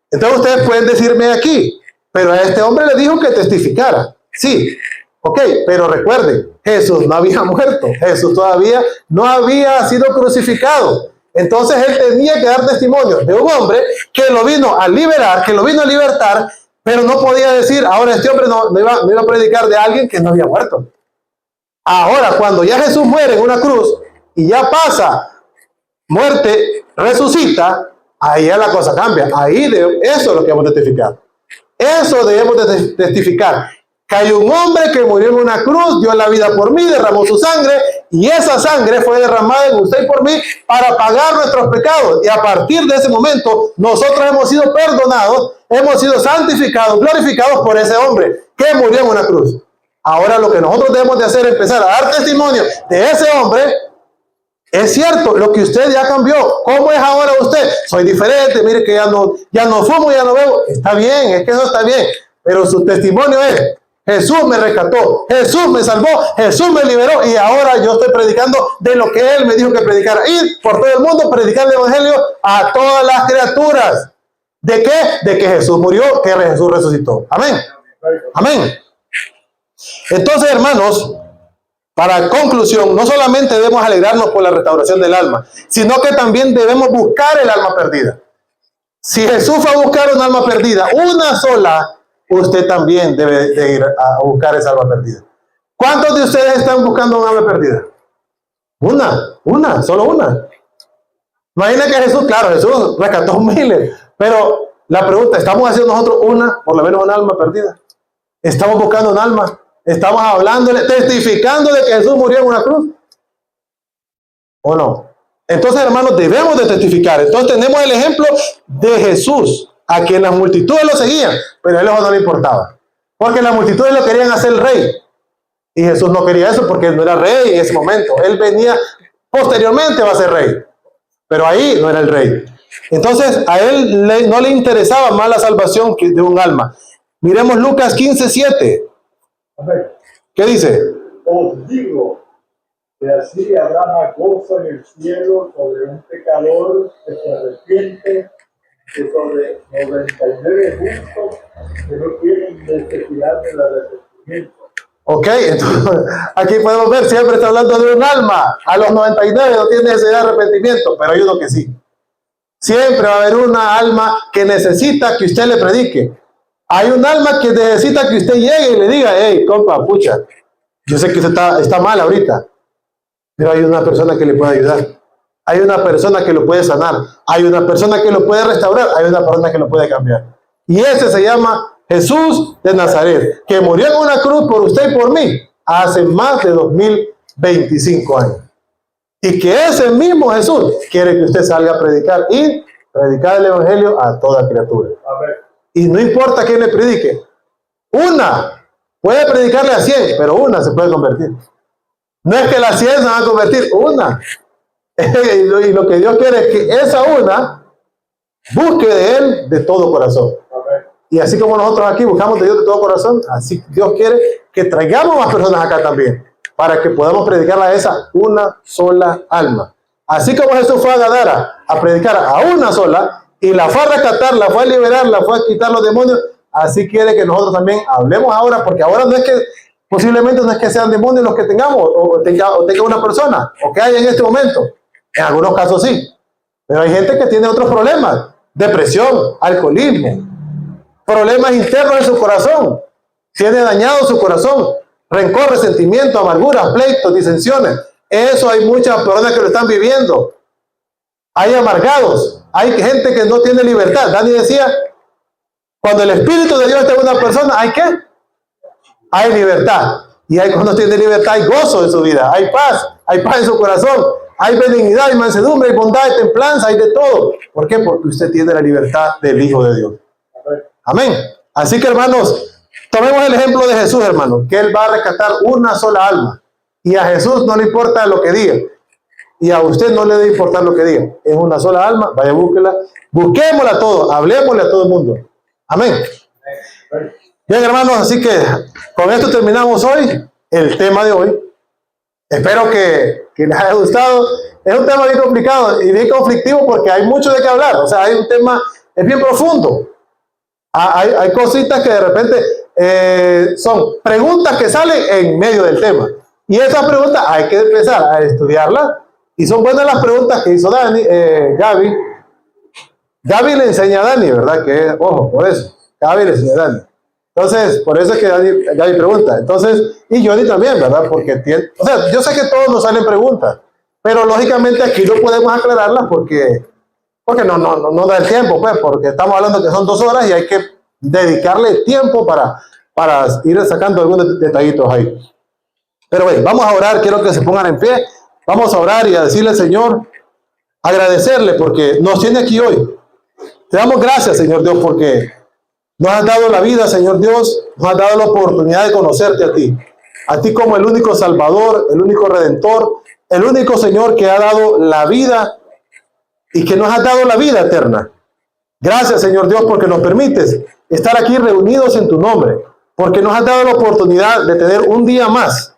entonces ustedes pueden decirme aquí, pero a este hombre le dijo que testificara. Sí, ok, pero recuerden, Jesús no había muerto, Jesús todavía no había sido crucificado. Entonces él tenía que dar testimonio de un hombre que lo vino a liberar, que lo vino a libertar, pero no podía decir, ahora este hombre no iba a predicar de alguien que no había muerto. Ahora, cuando ya Jesús muere en una cruz y ya pasa muerte, resucita, ahí ya la cosa cambia. Eso es lo que debemos testificar. Eso debemos de testificar. Que hay un hombre que murió en una cruz, dio la vida por mí, derramó su sangre, y esa sangre fue derramada en usted y por mí para pagar nuestros pecados. Y a partir de ese momento, nosotros hemos sido perdonados, hemos sido santificados, glorificados por ese hombre que murió en una cruz. Ahora lo que nosotros debemos de hacer es empezar a dar testimonio de ese hombre. Es cierto, lo que usted ya cambió. ¿Cómo es ahora usted? Soy diferente, mire que ya no fumo, ya no bebo. Está bien, es que eso está bien. Pero su testimonio es, Jesús me rescató, Jesús me salvó, Jesús me liberó y ahora yo estoy predicando de lo que Él me dijo que predicara. Ir por todo el mundo, predicar el Evangelio a todas las criaturas. ¿De qué? De que Jesús murió, que Jesús resucitó. Amén. Amén. Entonces, hermanos, para conclusión, no solamente debemos alegrarnos por la restauración del alma, sino que también debemos buscar el alma perdida. Si Jesús fue a buscar un alma perdida, una sola, usted también debe de ir a buscar esa alma perdida. ¿Cuántos de ustedes están buscando un alma perdida? Solo una. Imagina que Jesús, claro, Jesús rescató miles, pero la pregunta, ¿estamos haciendo nosotros por lo menos una alma perdida? ¿Estamos buscando un alma? ¿Estamos hablándole, testificando de que Jesús murió en una cruz? ¿O no? Entonces, hermanos, debemos de testificar. Entonces tenemos el ejemplo de Jesús, a quien las multitudes lo seguían, pero a él no le importaba. Porque las multitudes lo querían hacer rey. Y Jesús no quería eso porque él no era rey en ese momento. Él venía, posteriormente va a ser rey. Pero ahí no era el rey. Entonces, a él no le interesaba más la salvación que de un alma. Miremos Lucas 15:7. ¿Qué dice? Os digo que así habrá más gozo en el cielo sobre un pecador que se arrepiente que sobre 99 justos que no tienen necesidad del arrepentimiento. Ok, entonces aquí podemos ver, siempre está hablando de un alma. A los 99 no tiene necesidad de arrepentimiento, pero hay uno que sí. Siempre va a haber una alma que necesita que usted le predique. Hay un alma que necesita que usted llegue y le diga, hey, compa, pucha, yo sé que usted está mal ahorita, pero hay una persona que le puede ayudar. Hay una persona que lo puede sanar. Hay una persona que lo puede restaurar. Hay una persona que lo puede cambiar. Y ese se llama Jesús de Nazaret, que murió en una cruz por usted y por mí hace más de 2025 años. Y que ese mismo Jesús quiere que usted salga a predicar y predicar el evangelio a toda criatura. Amén. Y no importa quién le predique, una puede predicarle a 100, pero una se puede convertir. No es que las 100 se van a convertir, una. Y lo que Dios quiere es que esa una busque de Él de todo corazón. Amén. Y así como nosotros aquí buscamos de Dios de todo corazón, así Dios quiere que traigamos más personas acá también, para que podamos predicarle a esa una sola alma. Así como Jesús fue a Gadara a predicar a una sola, y la fue a rescatar, la fue a liberar, la fue a quitar los demonios, así quiere que nosotros también hablemos ahora, porque ahora no es que, posiblemente no es que sean demonios los que tengamos, o tenga una persona, o que haya en este momento. En algunos casos sí. Pero hay gente que tiene otros problemas, depresión, alcoholismo, problemas internos en su corazón, tiene dañado su corazón, rencor, resentimiento, amargura, pleitos, disensiones. Eso hay muchas personas que lo están viviendo. Hay amargados, hay gente que no tiene libertad. Dani decía, cuando el Espíritu de Dios está en una persona, ¿hay qué? Hay libertad. Y hay, cuando tiene libertad, hay gozo en su vida, hay paz en su corazón, hay benignidad, hay mansedumbre, hay bondad, hay templanza, hay de todo. ¿Por qué? Porque usted tiene la libertad del Hijo de Dios. Amén. Así que, hermanos, tomemos el ejemplo de Jesús, hermanos, que Él va a rescatar una sola alma. Y a Jesús no le importa lo que diga. Y a usted no le debe importar lo que diga. Es una sola alma, vaya, búsquela. Busquémosla todo, hablemosle a todo el mundo. Amén. Bien, hermanos, así que con esto terminamos hoy el tema de hoy. Espero que les haya gustado. Es un tema bien complicado y bien conflictivo porque hay mucho de qué hablar. O sea, hay un tema, es bien profundo. Hay cositas que de repente son preguntas que salen en medio del tema. Y esas preguntas hay que empezar a estudiarlas. Y son buenas las preguntas que hizo Gaby. Gaby le enseña a Dani, ¿verdad? Que, ojo, por eso. Gaby le enseña a Dani. Entonces, por eso es que Gaby pregunta. Entonces, y Johnny también, ¿verdad? Porque tiene, o sea, yo sé que todos nos salen preguntas, pero lógicamente aquí no podemos aclararlas porque no da el tiempo, pues, porque estamos hablando que son 2 horas y hay que dedicarle tiempo para ir sacando algunos detallitos ahí. Pero bueno, vamos a orar, quiero que se pongan en pie, vamos a orar y a decirle al Señor, agradecerle porque nos tiene aquí hoy. Te damos gracias, Señor Dios, porque nos has dado la vida, Señor Dios, nos has dado la oportunidad de conocerte a ti como el único Salvador, el único Redentor, el único Señor que ha dado la vida y que nos has dado la vida eterna. Gracias, Señor Dios, porque nos permites estar aquí reunidos en tu nombre, porque nos has dado la oportunidad de tener un día más,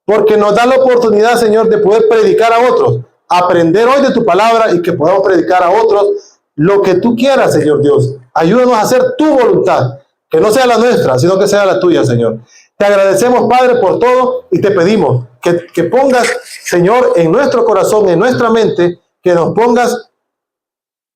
porque nos da la oportunidad, Señor, de poder predicar a otros, aprender hoy de tu palabra y que podamos predicar a otros lo que tú quieras, Señor Dios. Ayúdanos a hacer tu voluntad, que no sea la nuestra, sino que sea la tuya, Señor. Te agradecemos, Padre, por todo y te pedimos que pongas, Señor, en nuestro corazón, en nuestra mente, que nos pongas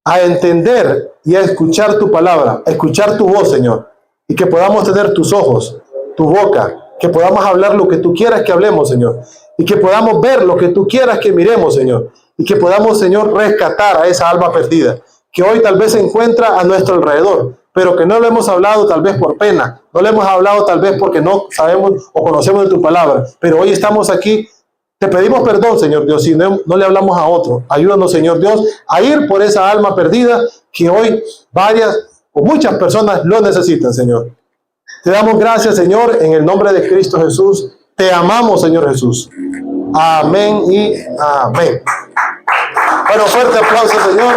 a entender y a escuchar tu palabra, a escuchar tu voz, Señor, y que podamos tener tus ojos, tu boca, que podamos hablar lo que tú quieras que hablemos, Señor, y que podamos ver lo que tú quieras que miremos, Señor, y que podamos, Señor, rescatar a esa alma perdida, que hoy tal vez se encuentra a nuestro alrededor, pero que no lo hemos hablado tal vez por pena, no lo hemos hablado tal vez porque no sabemos o conocemos de tu palabra, pero hoy estamos aquí. Te pedimos perdón, Señor Dios, si no le hablamos a otro. Ayúdanos, Señor Dios, a ir por esa alma perdida que hoy varias o muchas personas lo necesitan, Señor. Te damos gracias, Señor, en el nombre de Cristo Jesús. Te amamos, Señor Jesús. Amén y amén. Bueno, fuerte aplauso, Señor.